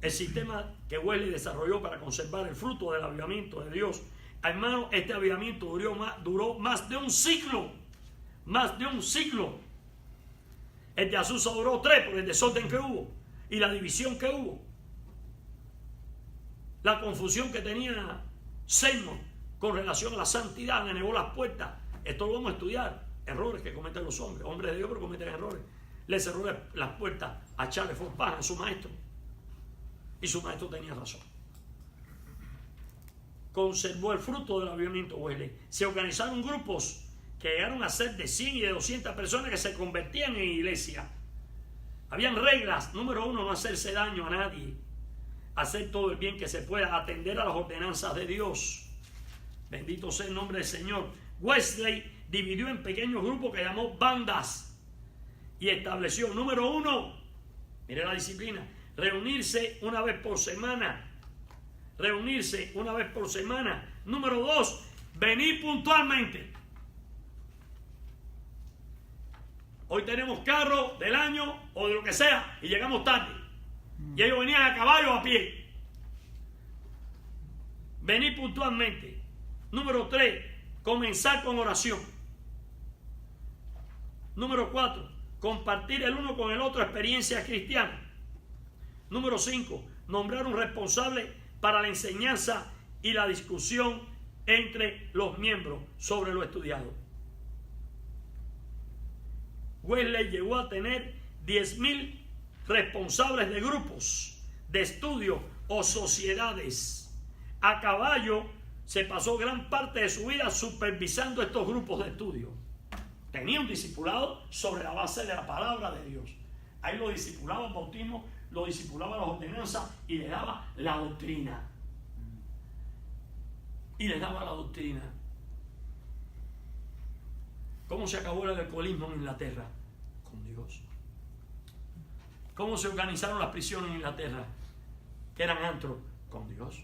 El sistema que Wesley desarrolló para conservar el fruto del avivamiento de Dios. Hermano, este avivamiento duró más de un siglo. Más de un siglo. El de Azusa duró 3 por el desorden que hubo y la división que hubo. La confusión que tenía Seymour con relación a la santidad le negó las puertas Esto lo vamos a estudiar. Errores que cometen los hombres. Hombres de Dios, pero cometen errores. Le cerró las puertas a Charles Forbach, a su maestro. Y su maestro tenía razón. Conservó el fruto del avivamiento Wesley. Se organizaron grupos que llegaron a ser de 100 y de 200 personas que se convertían en iglesia. Habían reglas. Número 1, no hacerse daño a nadie. Hacer todo el bien que se pueda. Atender a las ordenanzas de Dios. Bendito sea el nombre del Señor. Wesley dividió en pequeños grupos que llamó bandas. Y estableció, número 1, mire la disciplina, reunirse una vez por semana. Reunirse una vez por semana. Número 2, venir puntualmente. Hoy tenemos carro del año o de lo que sea y llegamos tarde. Y ellos venían a caballo o a pie. Venir puntualmente. Número 3, comenzar con oración. Número 4, compartir el uno con el otro experiencias cristianas. Número 5, nombrar un responsable para la enseñanza y la discusión entre los miembros sobre lo estudiado. Wesley llegó a tener 10,000 responsables de grupos de estudio o sociedades. A caballo se pasó gran parte de su vida supervisando estos grupos de estudio. Tenía un discipulado sobre la base de la palabra de Dios. Ahí lo discipulaba el bautismo, lo discipulaba las ordenanzas y le daba la doctrina. Y le daba la doctrina. ¿Cómo se acabó el alcoholismo en Inglaterra? Con Dios. ¿Cómo se organizaron las prisiones en Inglaterra? Que eran antros. Con Dios.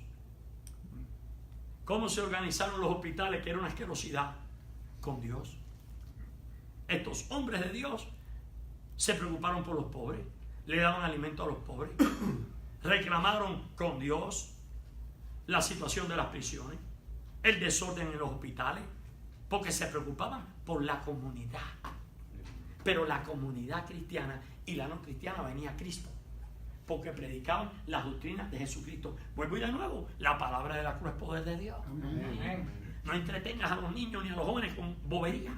¿Cómo se organizaron los hospitales? Que era una asquerosidad. Con Dios. Estos hombres de Dios se preocuparon por los pobres, le daban alimento a los pobres, reclamaron con Dios la situación de las prisiones, el desorden en los hospitales, porque se preocupaban por la comunidad. Pero la comunidad cristiana y la no cristiana venía a Cristo, porque predicaban las doctrinas de Jesucristo. Vuelvo y de nuevo, la palabra de la cruz es poder de Dios. Amén. No entretengas a los niños ni a los jóvenes con bobería.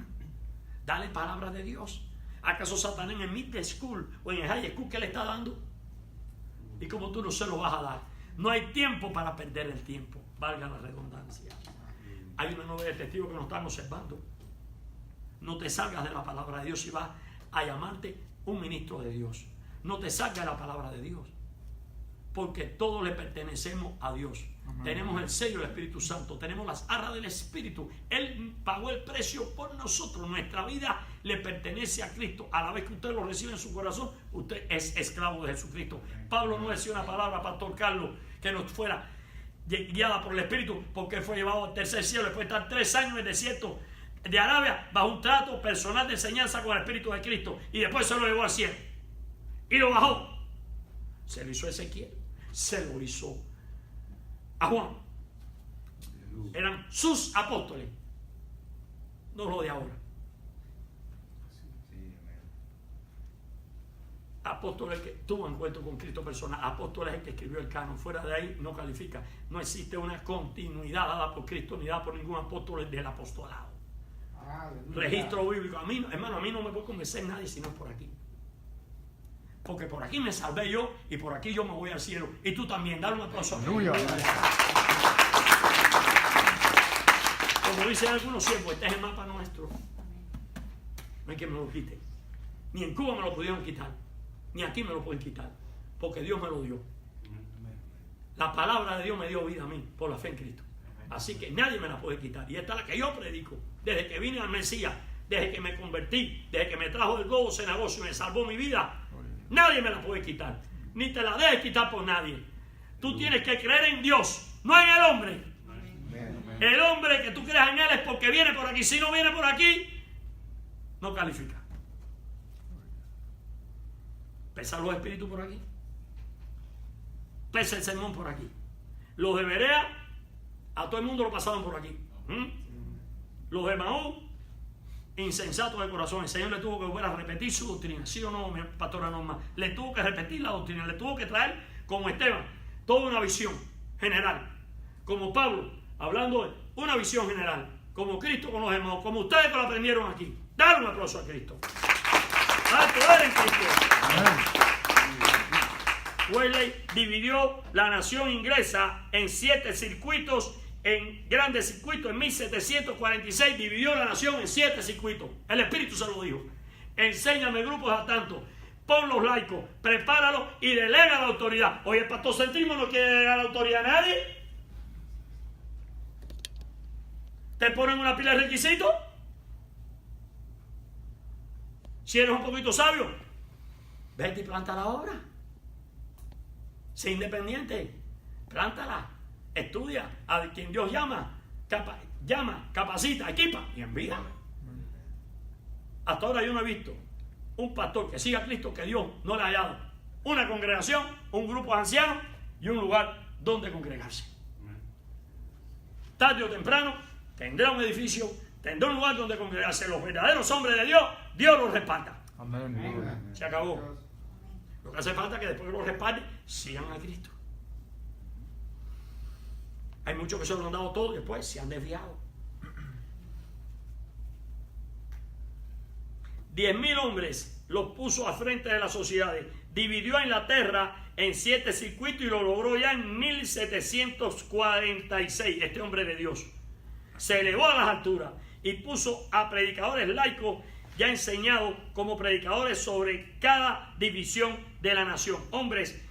Dale palabra de Dios. ¿Acaso Satanás en el middle school o en el high school qué le está dando? Y como tú no se lo vas a dar. No hay tiempo para perder el tiempo. Valga la redundancia. Hay una nube de testigos que nos están observando. No te salgas de la palabra de Dios si vas a llamarte un ministro de Dios. No te salgas de la palabra de Dios. Porque todos le pertenecemos a Dios. Amén. Tenemos el sello del Espíritu Santo, tenemos las arras del Espíritu. Él pagó el precio por nosotros. Nuestra vida le pertenece a Cristo. A la vez que usted lo recibe en su corazón, usted es esclavo de Jesucristo. Pablo no decía una palabra, Pastor Carlos, que nos fuera guiada por el Espíritu, porque él fue llevado al tercer cielo después de estar 3 años en el desierto de Arabia bajo un trato personal de enseñanza con el Espíritu de Cristo, y después se lo llevó al cielo y lo bajó. Se lo hizo a Ezequiel, se lo hizo a Juan. Eran sus apóstoles, no lo de ahora. Apóstoles que tuvo encuentro con Cristo personal. Apóstoles es el que escribió el canon. Fuera de ahí no califica. No existe una continuidad dada por Cristo ni dada por ningún apóstol del apostolado. Registro bíblico. A mí, hermano, a mí no me puede convencer nadie si no es por aquí. Porque por aquí me salvé yo y por aquí yo me voy al cielo. Y tú también. Dale un aplauso a mí. Como dicen algunos siervos, este es el mapa nuestro. No hay quien me lo quite. Ni en Cuba me lo pudieron quitar. Ni aquí me lo pueden quitar. Porque Dios me lo dio. La palabra de Dios me dio vida a mí por la fe en Cristo. Así que nadie me la puede quitar. Y esta es la que yo predico. Desde que vine al Mesías, desde que me convertí, desde que me trajo del gozo cenagoso y me salvó mi vida. Nadie me la puede quitar. Ni te la dejes quitar por nadie. Tú tienes que creer en Dios, no en el hombre. El hombre que tú creas en él es porque viene por aquí. Si no viene por aquí, no califica. Pesa los espíritus por aquí. Pesa el sermón por aquí. Los de Berea, a todo el mundo lo pasaban por aquí. Los de Maú, insensatos de corazón. El Señor le tuvo que volver a repetir su doctrina. ¿Sí o no, mi pastora Norma? Le tuvo que repetir la doctrina. Le tuvo que traer, como Esteban, toda una visión general. Como Pablo, hablando de una visión general. como Cristo con los hermanos, como ustedes que lo aprendieron aquí. Dale un aplauso a Cristo. Hay poder en Cristo. Wesley dividió la nación inglesa en 7 circuitos, en grandes circuitos. En 1746 dividió la nación en 7 circuitos. El Espíritu se lo dijo. Enséñame grupos a tanto, pon los laicos, prepáralos y delega la autoridad. Oye, el pastorcentrismo no quiere delegar la autoridad a nadie. Te ponen una pila de requisitos. Si eres un poquito sabio, vete y planta la obra. Sé independiente, plántala, estudia a quien Dios llama, capacita, equipa y envía. Hasta ahora yo no he visto un pastor que siga a Cristo que Dios no le haya dado una congregación, un grupo de ancianos y un lugar donde congregarse. Tarde o temprano tendrá un edificio, tendrá un lugar donde congregarse. Los verdaderos hombres de Dios, Dios los respalda. Amén. Se acabó. Lo que hace falta es que después que los respalden, sigan a Cristo. Hay muchos que se lo han dado todo y después se han desviado. 10.000 hombres los puso al frente de las sociedades. Dividió a Inglaterra en 7 circuitos y lo logró ya en 1746. Este hombre de Dios se elevó a las alturas y puso a predicadores laicos ya enseñados como predicadores sobre cada división de la nación. Hombres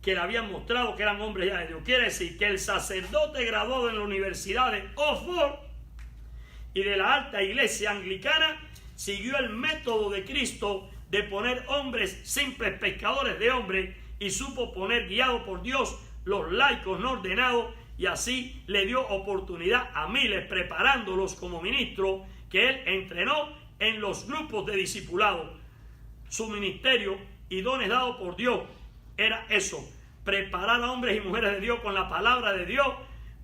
que le habían mostrado que eran hombres ya de Dios. Quiere decir que el sacerdote graduado en la Universidad de Oxford y de la alta iglesia anglicana siguió el método de Cristo de poner hombres simples, pescadores de hombres, y supo poner, guiado por Dios, los laicos no ordenados, y así le dio oportunidad a miles, preparándolos como ministros que él entrenó en los grupos de discipulado. Su ministerio y dones dados por Dios era eso: preparar a hombres y mujeres de Dios con la palabra de Dios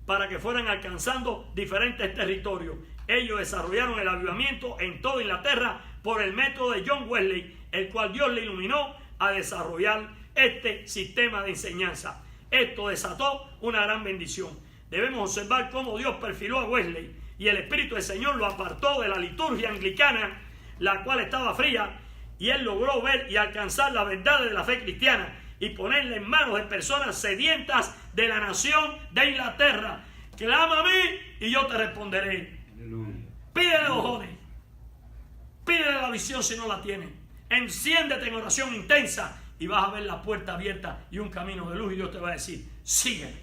para que fueran alcanzando diferentes territorios. Ellos desarrollaron el avivamiento en toda Inglaterra por el método de John Wesley, el cual Dios le iluminó a desarrollar este sistema de enseñanza. Esto desató una gran bendición. Debemos observar cómo Dios perfiló a Wesley y el Espíritu del Señor lo apartó de la liturgia anglicana, la cual estaba fría, y él logró ver y alcanzar las verdades de la fe cristiana y ponerla en manos de personas sedientas de la nación de Inglaterra. Clama a mí y yo te responderé. Pídele los dones, pídele la visión si no la tienes, enciéndete en oración intensa y vas a ver la puerta abierta y un camino de luz, y Dios te va a decir: sígueme.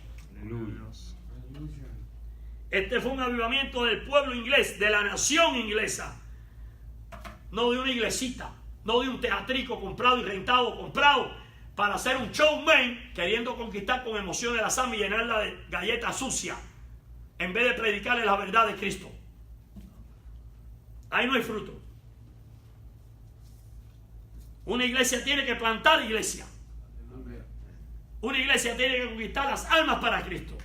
Este fue un avivamiento del pueblo inglés, de la nación inglesa, no de una iglesita, no de un teatrico comprado y rentado, comprado para hacer un showman queriendo conquistar con emociones la alma y llenarla de galletas sucias en vez de predicarle la verdad de Cristo. Ahí no hay fruto. Una iglesia tiene que plantar iglesia. Una iglesia tiene que conquistar las almas para Cristo.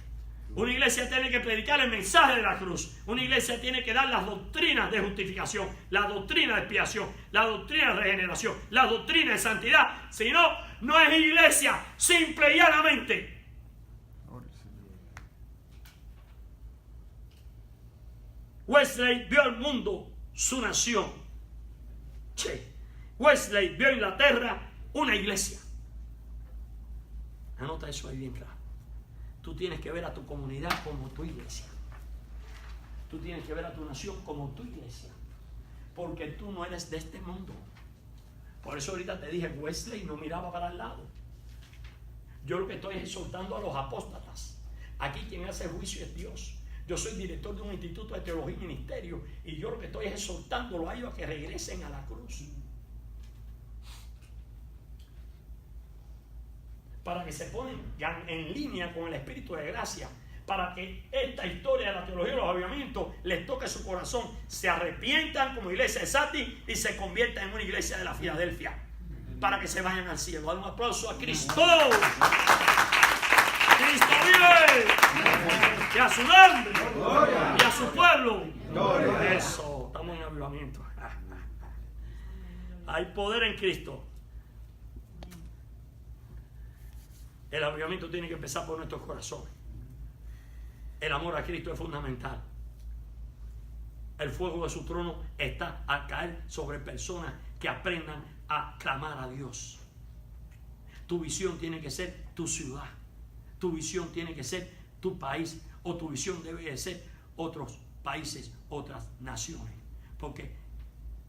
Una iglesia tiene que predicar el mensaje de la cruz. Una iglesia tiene que dar las doctrinas de justificación, la doctrina de expiación, la doctrina de regeneración, la doctrina de santidad. Si no, no es iglesia, simple y llanamente. Wesley vio al mundo su nación. Wesley vio en Inglaterra una iglesia. Anota eso ahí bien claro. Tú tienes que ver a tu comunidad como tu iglesia. Tú tienes que ver a tu nación como tu iglesia. Porque tú no eres de este mundo. Por eso ahorita te dije, Wesley no miraba para el lado. Yo lo que estoy es exhortando a los apóstatas. Aquí quien hace juicio es Dios. Yo soy director de un instituto de teología y ministerio, y yo lo que estoy es exhortándolo a ellos a que regresen a la cruz. Para que se pongan en línea con el Espíritu de gracia, para que esta historia de la teología de los avivamientos les toque su corazón, se arrepientan como iglesia de Sati y se conviertan en una iglesia de la Filadelfia, para que se vayan al cielo. Dale un aplauso a Cristo. Cristo vive, y a su nombre, y a su pueblo. Eso, estamos en avivamiento. Hay poder en Cristo. El avivamiento tiene que empezar por nuestros corazones. El amor a Cristo es fundamental. El fuego de su trono está a caer sobre personas que aprendan a clamar a Dios. Tu visión tiene que ser tu ciudad. Tu visión tiene que ser tu país. O tu visión debe de ser otros países, otras naciones. Porque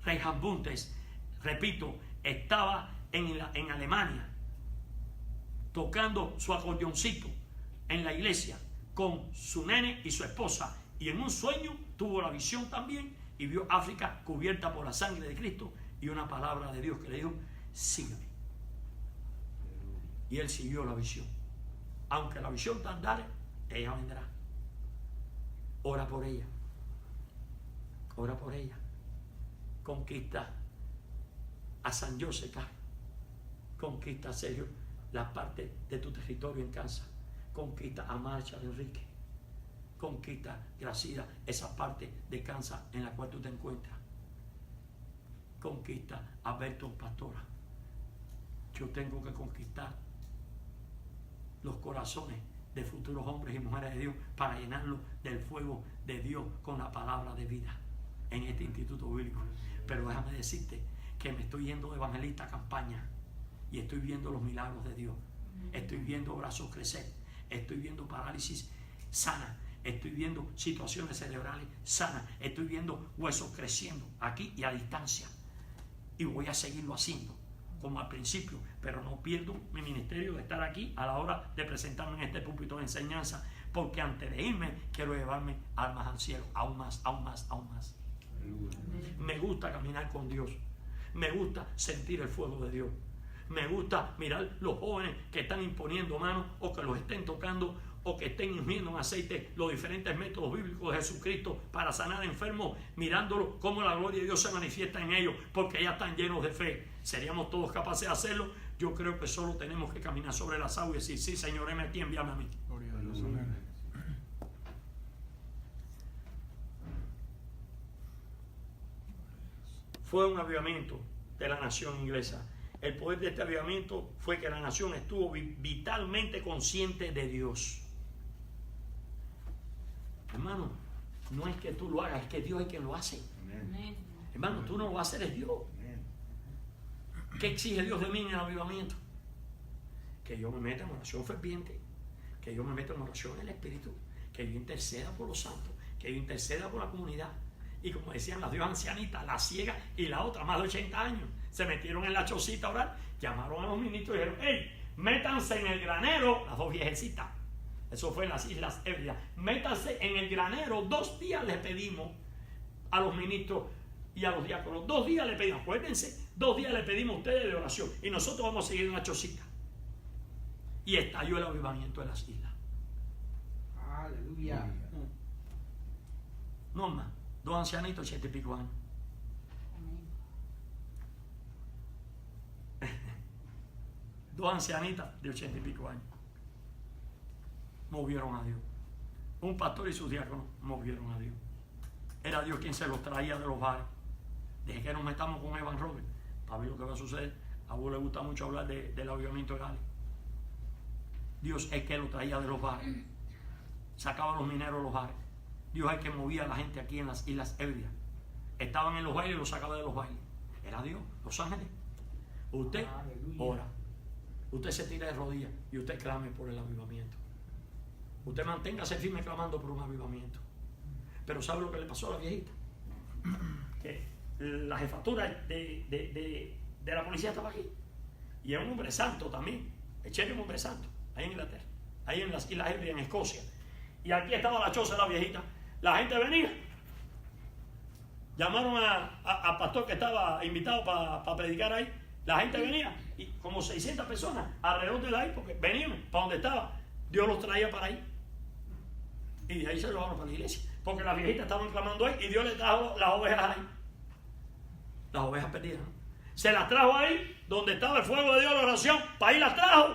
Reinhard Buntes, repito, estaba en Alemania tocando su acordeoncito en la iglesia con su nene y su esposa. Y en un sueño tuvo la visión también y vio África cubierta por la sangre de Cristo y una palabra de Dios que le dijo: sígueme. Y él siguió la visión. Aunque la visión tardare, ella vendrá. Ora por ella. Ora por ella. Conquista a San José. Conquista, Sergio, la parte de tu territorio en Kansas. Conquista a Marshall Enrique. Conquista, Gracida, esa parte de Kansas en la cual tú te encuentras. Conquista a Berton Pastora. Yo tengo que conquistar los corazones de futuros hombres y mujeres de Dios para llenarlos del fuego de Dios con la palabra de vida en este instituto bíblico. Pero déjame decirte que me estoy yendo de evangelista a campaña y estoy viendo los milagros de Dios. Estoy viendo brazos crecer, estoy viendo parálisis sana, estoy viendo situaciones cerebrales sanas, estoy viendo huesos creciendo aquí y a distancia. Y voy a seguirlo haciendo como al principio, pero no pierdo mi ministerio de estar aquí a la hora de presentarme en este púlpito de enseñanza, porque antes de irme quiero llevarme almas al cielo, aún más, aún más, aún más. Me gusta caminar con Dios, me gusta sentir el fuego de Dios, me gusta mirar los jóvenes que están imponiendo manos o que los estén tocando o que estén inmergiendo en aceite los diferentes métodos bíblicos de Jesucristo para sanar enfermos, mirándolo cómo la gloria de Dios se manifiesta en ellos, porque ya están llenos de fe. ¿Seríamos todos capaces de hacerlo? Yo creo que solo tenemos que caminar sobre las aguas y decir: sí, Señor, heme aquí, envíame a mí. Gloria a Dios. Amén. Fue un avivamiento de la nación inglesa. El poder de este avivamiento fue que la nación estuvo vitalmente consciente de Dios. Hermano, no es que tú lo hagas, es que Dios es quien lo hace. Amén. Hermano, tú no lo vas a hacer, es Dios. ¿Qué exige Dios de mí en el avivamiento? Que yo me meta en oración ferviente, que yo me meta en oración en el Espíritu, que yo interceda por los santos, que yo interceda por la comunidad. Y como decían las dos ancianitas, la ciega y la otra, más de 80 años, se metieron en la chocita a orar, llamaron a los ministros y dijeron: hey, métanse en el granero, las dos viejecitas. Eso fue en las Islas Hébridas. Métanse en el granero. 2 días le pedimos a los ministros y a los diáconos. 2 días le pedimos. Acuérdense, 2 días le pedimos a ustedes de oración. Y nosotros vamos a seguir en la chocita. Y estalló el avivamiento de las islas. Aleluya. No más. 2 ancianitos, 80 y pico años. Dos ancianitas de 80 y pico años movieron a Dios. Un pastor y sus diáconos movieron a Dios. Era Dios quien se los traía de los bares. Desde que nos metamos con Evan Robert, para ver lo que va a suceder. A vos le gusta mucho hablar del avivamiento de Gali. Dios es que lo traía de los bares, sacaba a los mineros de los bares. Dios es que movía a la gente aquí en las Islas Hébridas. Estaban en los bailes y los sacaba de los bailes. Era Dios, los ángeles. Usted ora, usted se tira de rodillas y usted clame por el avivamiento. Usted manténgase firme clamando por un avivamiento. Pero ¿sabe lo que le pasó a la viejita? Que la jefatura de la policía estaba aquí. Y es un hombre santo también. El sheriff es un hombre santo, ahí en Inglaterra, ahí en las Islas Hébridas, en Escocia. Y aquí estaba la choza de la viejita. La gente venía. Llamaron al pastor que estaba invitado para predicar ahí. La gente venía, y como 600 personas alrededor de ahí, porque venían para donde estaba. Dios los traía para ahí. Y de ahí se los llevaron para la iglesia. Porque las viejitas estaban clamando ahí y Dios les trajo las ovejas ahí. Las ovejas perdidas, ¿no? Se las trajo ahí, donde estaba el fuego de Dios, la oración. Para ahí las trajo.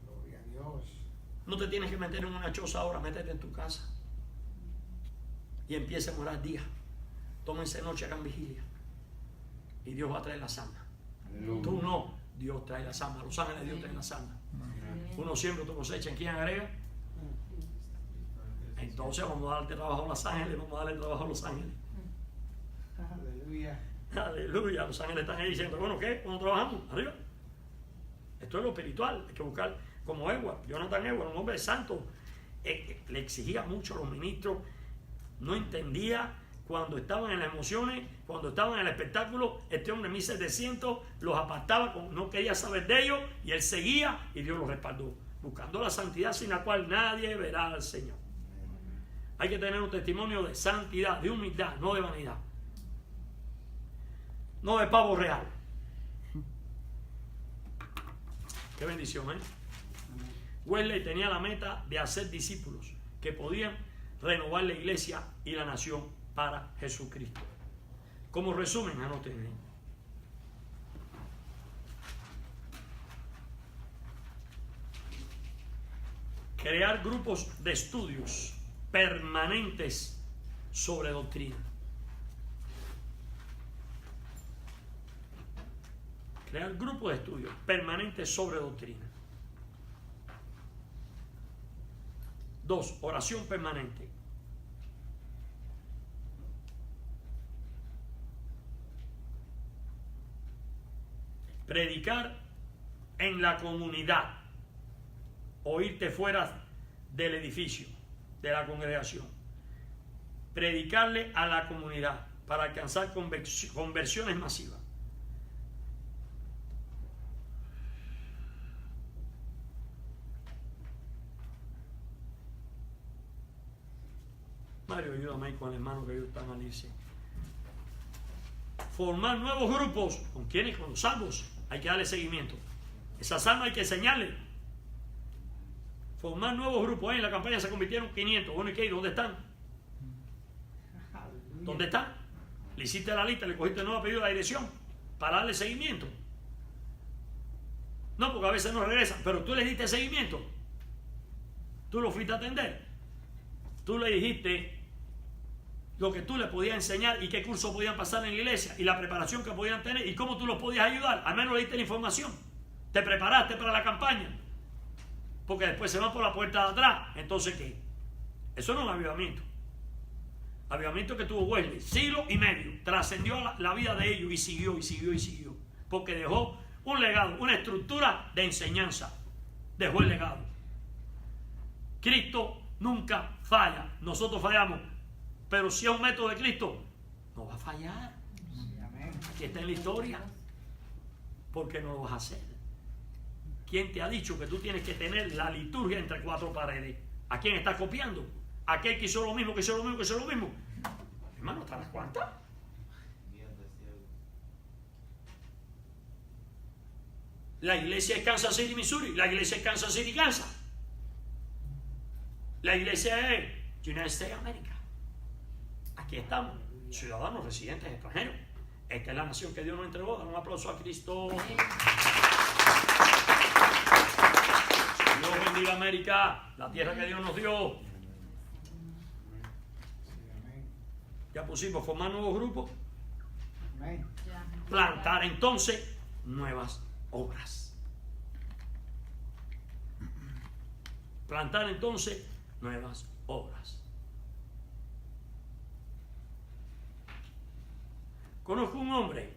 Gloria a Dios. No te tienes que meter en una choza ahora, métete en tu casa. Y empieza a orar días. Tómense noche, hagan vigilia. Y Dios va a traer la sana. Tú no, Dios trae la sana. Los ángeles de Dios traen la sana. Uno siembra, otro cosecha. ¿En quién agrega? En Entonces vamos a darle trabajo a Los Ángeles, vamos a darle trabajo a Los Ángeles. Aleluya. Aleluya, Los Ángeles están ahí diciendo, bueno, ¿qué? ¿Cómo trabajamos? Arriba. Esto es lo espiritual, hay que buscar como Edward, Jonathan Edward, un hombre santo, le exigía mucho a los ministros, no entendía cuando estaban en las emociones, cuando estaban en el espectáculo, este hombre en 1700 los apartaba, no quería saber de ellos, y él seguía y Dios los respaldó, buscando la santidad sin la cual nadie verá al Señor. Hay que tener un testimonio de santidad, de humildad, no de vanidad, no de pavo real. Qué bendición, ¿eh? Wesley tenía la meta de hacer discípulos que podían renovar la iglesia y la nación para Jesucristo. Como resumen, anoten ahí. Crear grupos de estudios permanentes sobre doctrina. Crear grupos de estudios permanentes sobre doctrina. 2. Oración permanente. Predicar en la comunidad o irte fuera del edificio, de la congregación. Predicarle a la comunidad para alcanzar conversiones masivas. Mario, ayúdame ahí con el hermano que yo está mal, dice. Formar nuevos grupos. ¿Con quiénes? Con los salvos. Hay que darle seguimiento. Esas almas hay que enseñarles. Formar nuevos grupos. En la campaña se convirtieron 500. Bueno, ¿y qué? ¿Dónde están? ¿Dónde están? Le hiciste la lista, le cogiste nuevo pedido de la dirección para darle seguimiento. No, porque a veces no regresan, pero tú le diste seguimiento. Tú lo fuiste a atender. Tú le dijiste lo que tú le podías enseñar y qué curso podían pasar en la iglesia y la preparación que podían tener y cómo tú los podías ayudar. Al menos le diste la información. Te preparaste para la campaña. Porque después se van por la puerta de atrás. Entonces, ¿qué? Eso no es un avivamiento. Avivamiento que tuvo Wesley, siglo y medio. Trascendió la vida de ellos y siguió y siguió y siguió. Porque dejó un legado, una estructura de enseñanza. Dejó el legado. Cristo nunca falla. Nosotros fallamos. Pero si es un método de Cristo, no va a fallar. Aquí está en la historia. ¿Por qué no lo vas a hacer? ¿Quién te ha dicho que tú tienes que tener la liturgia entre cuatro paredes? ¿A quién estás copiando? ¿Aquel que hizo lo mismo, que hizo lo mismo, que hizo lo mismo? Hermano, ¿están las cuantas? La iglesia es Kansas City, Missouri. La iglesia es Kansas City, Kansas. La iglesia es United States of America. Aquí estamos, ciudadanos, residentes, extranjeros. Esta es la nación que Dios nos entregó. Dan un aplauso a Cristo. Dios bendiga América, la tierra que Dios nos dio. Ya pusimos formar nuevos grupos. Plantar entonces nuevas obras. Plantar entonces nuevas obras. Conozco un hombre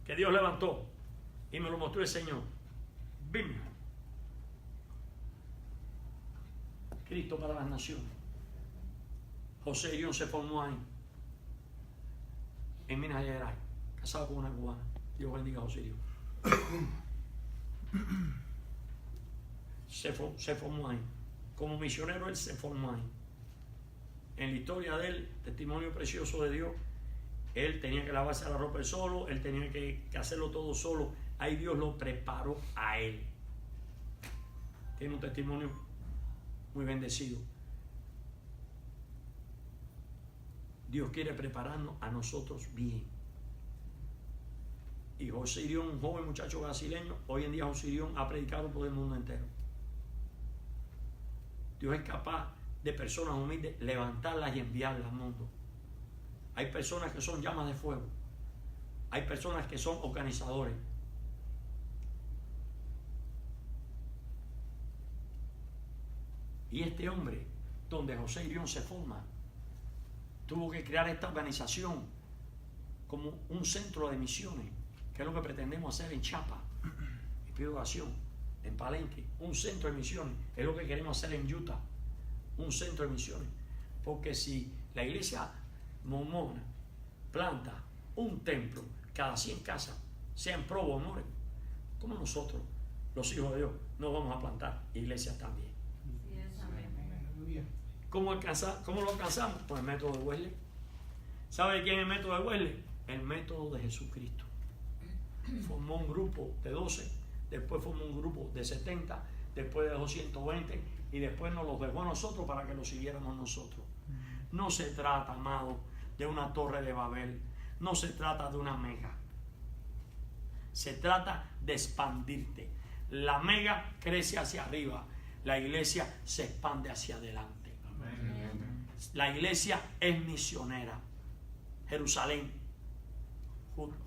que Dios levantó y me lo mostró el Señor. Bim. Cristo para las naciones. José Irión se formó ahí, en Minas Gerais, casado con una cubana. Dios bendiga a José Irión. Se formó ahí. Como misionero él se formó ahí. En la historia de él, testimonio precioso de Dios. Él tenía que lavarse la ropa él solo, él tenía que hacerlo todo solo. Ahí Dios lo preparó a él. Tiene un testimonio muy bendecido. Dios quiere prepararnos a nosotros bien. Y José Irión, un joven muchacho brasileño, hoy en día José Irión ha predicado por el mundo entero. Dios es capaz de personas humildes levantarlas y enviarlas al mundo. Hay personas que son llamas de fuego. Hay personas que son organizadores. Y este hombre donde José Irión se forma. Tuvo que crear esta organización como un centro de misiones, que es lo que pretendemos hacer en Chiapas. Y pido oración en Palenque, un centro de misiones, es lo que queremos hacer en Utah, un centro de misiones. Porque si la iglesia mormona planta un templo cada 100 casas, sea en Provo o More, como nosotros, los hijos de Dios, no vamos a plantar iglesias también. Aleluya. ¿Cómo lo alcanzamos? Por el método de Wesley. ¿Sabe quién es el método de Wesley? El método de Jesucristo. Formó un grupo de 12, después formó un grupo de 70, después dejó 120 y después nos los dejó a nosotros para que lo siguiéramos nosotros. No se trata, amado, de una torre de Babel, no se trata de una mega, se trata de expandirte. La mega crece hacia arriba, la iglesia se expande hacia adelante. La iglesia es misionera. Jerusalén,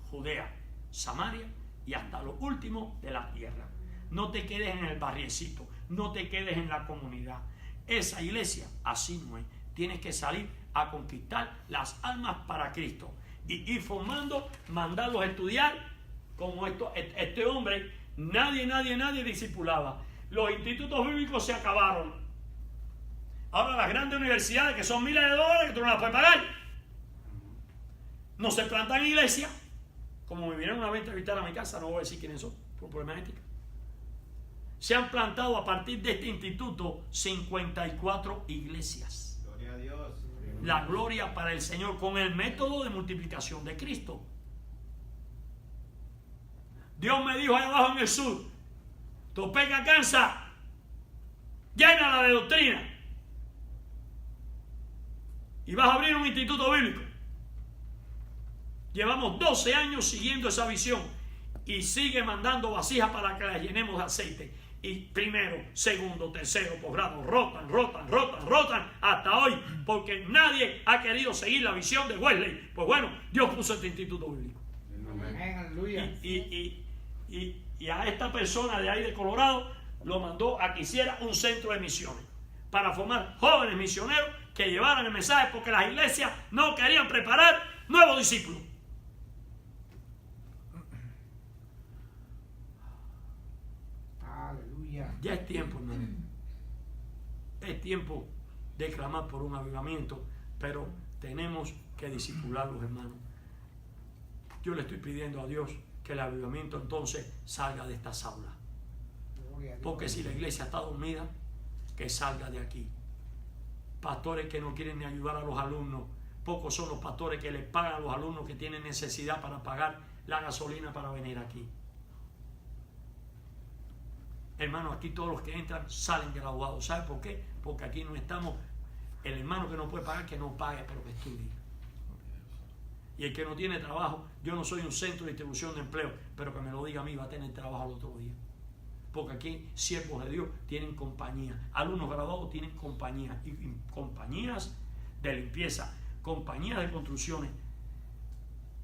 Judea, Samaria y hasta lo último de la tierra. No te quedes en el barriecito, no te quedes en la comunidad. Esa iglesia así no es. Tienes que salir a conquistar las almas para Cristo y ir formando, mandarlos a estudiar como este hombre. Nadie discipulaba. Los institutos bíblicos se acabaron. Ahora las grandes universidades, que son miles de dólares, que tú no las puedes pagar, no se plantan iglesias. Como me vinieron una vez a entrevistar a mi casa, no voy a decir quiénes son, por problemas éticos. Se han plantado a partir de este instituto 54 iglesias. Gloria a Dios. La gloria para el Señor con el método de multiplicación de Cristo. Dios me dijo allá abajo en el sur: Topeka, Kansas, llénala de doctrina y vas a abrir un instituto bíblico. Llevamos 12 años siguiendo esa visión y sigue mandando vasijas para que las llenemos de aceite. Y primero, segundo, tercero, posgrado, rotan hasta hoy, porque nadie ha querido seguir la visión de Wesley. Pues bueno, Dios puso este instituto bíblico. Amén, aleluya. Y a esta persona de ahí de Colorado lo mandó a que hiciera un centro de misiones para formar jóvenes misioneros que llevaran el mensaje, porque las iglesias no querían preparar nuevos discípulos. Aleluya. Ya es tiempo, hermano. Es tiempo de clamar por un avivamiento, pero tenemos que discipular a los hermanos. Yo le estoy pidiendo a Dios que el avivamiento entonces salga de estas aulas. Porque si la iglesia está dormida, que salga de aquí. Pastores que no quieren ni ayudar a los alumnos. Pocos son los pastores que les pagan a los alumnos que tienen necesidad para pagar la gasolina para venir aquí. Hermano, aquí todos los que entran salen graduados. ¿Sabe por qué? Porque aquí no estamos. El hermano que no puede pagar, que no pague, pero que estudie. Y el que no tiene trabajo, yo no soy un centro de distribución de empleo, pero que me lo diga a mí, va a tener trabajo al otro día. Porque aquí siervos de Dios tienen compañía, alumnos graduados tienen compañía, y compañías de limpieza, compañías de construcciones,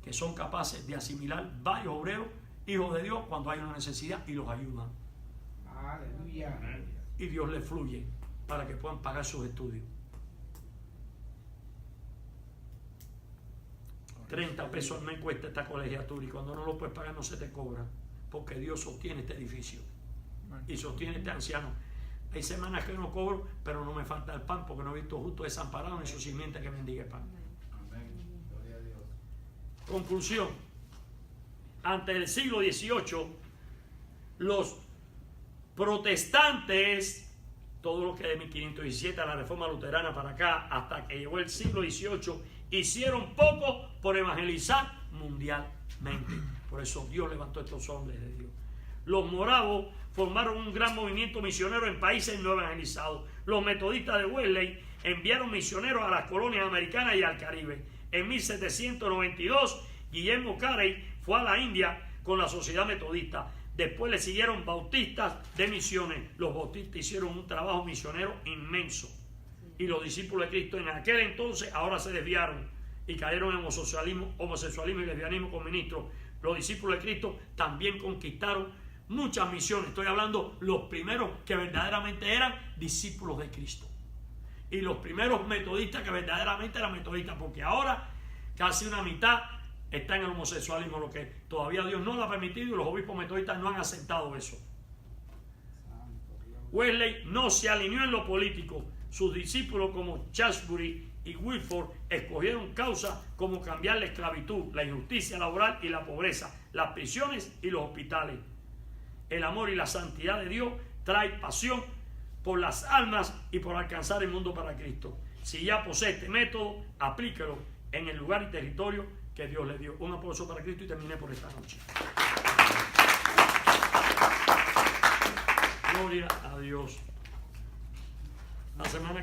que son capaces de asimilar varios obreros, hijos de Dios, cuando hay una necesidad y los ayudan. Aleluya. Y Dios les fluye para que puedan pagar sus estudios. 30 pesos al mes cuesta esta colegiatura, y cuando no lo puedes pagar no se te cobra, porque Dios sostiene este edificio y sostiene este anciano. Hay semanas que no cobro, pero no me falta el pan, porque no he visto justo desamparado ni su simiente que mendigue pan. Amén. Gloria a Dios. Conclusión: ante el siglo XVIII, los protestantes, todo lo que de 1517 a la reforma luterana para acá, hasta que llegó el siglo XVIII, hicieron poco por evangelizar mundialmente. Por eso Dios levantó estos hombres de Dios. Los moravos formaron un gran movimiento misionero en países no evangelizados. Los metodistas de Wesley enviaron misioneros a las colonias americanas y al Caribe. En 1792, Guillermo Carey fue a la India con la sociedad metodista. Después le siguieron bautistas de misiones. Los bautistas hicieron un trabajo misionero inmenso. Y los discípulos de Cristo en aquel entonces ahora se desviaron y cayeron en homosexualismo y lesbianismo con ministros. Los discípulos de Cristo también conquistaron muchas misiones. Estoy hablando los primeros que verdaderamente eran discípulos de Cristo. y los primeros metodistas que verdaderamente eran metodistas, porque ahora casi una mitad está en el homosexualismo, lo que todavía Dios no lo ha permitido y los obispos metodistas no han aceptado eso. Wesley no se alineó en lo político. Sus discípulos como Shaftesbury y Wilford escogieron causas como cambiar la esclavitud, la injusticia laboral y la pobreza, las prisiones y los hospitales. El amor y la santidad de Dios trae pasión por las almas y por alcanzar el mundo para Cristo. Si ya posee este método, aplíquelo en el lugar y territorio que Dios le dio. Un aplauso para Cristo y terminé por esta noche. Gloria a Dios. La semana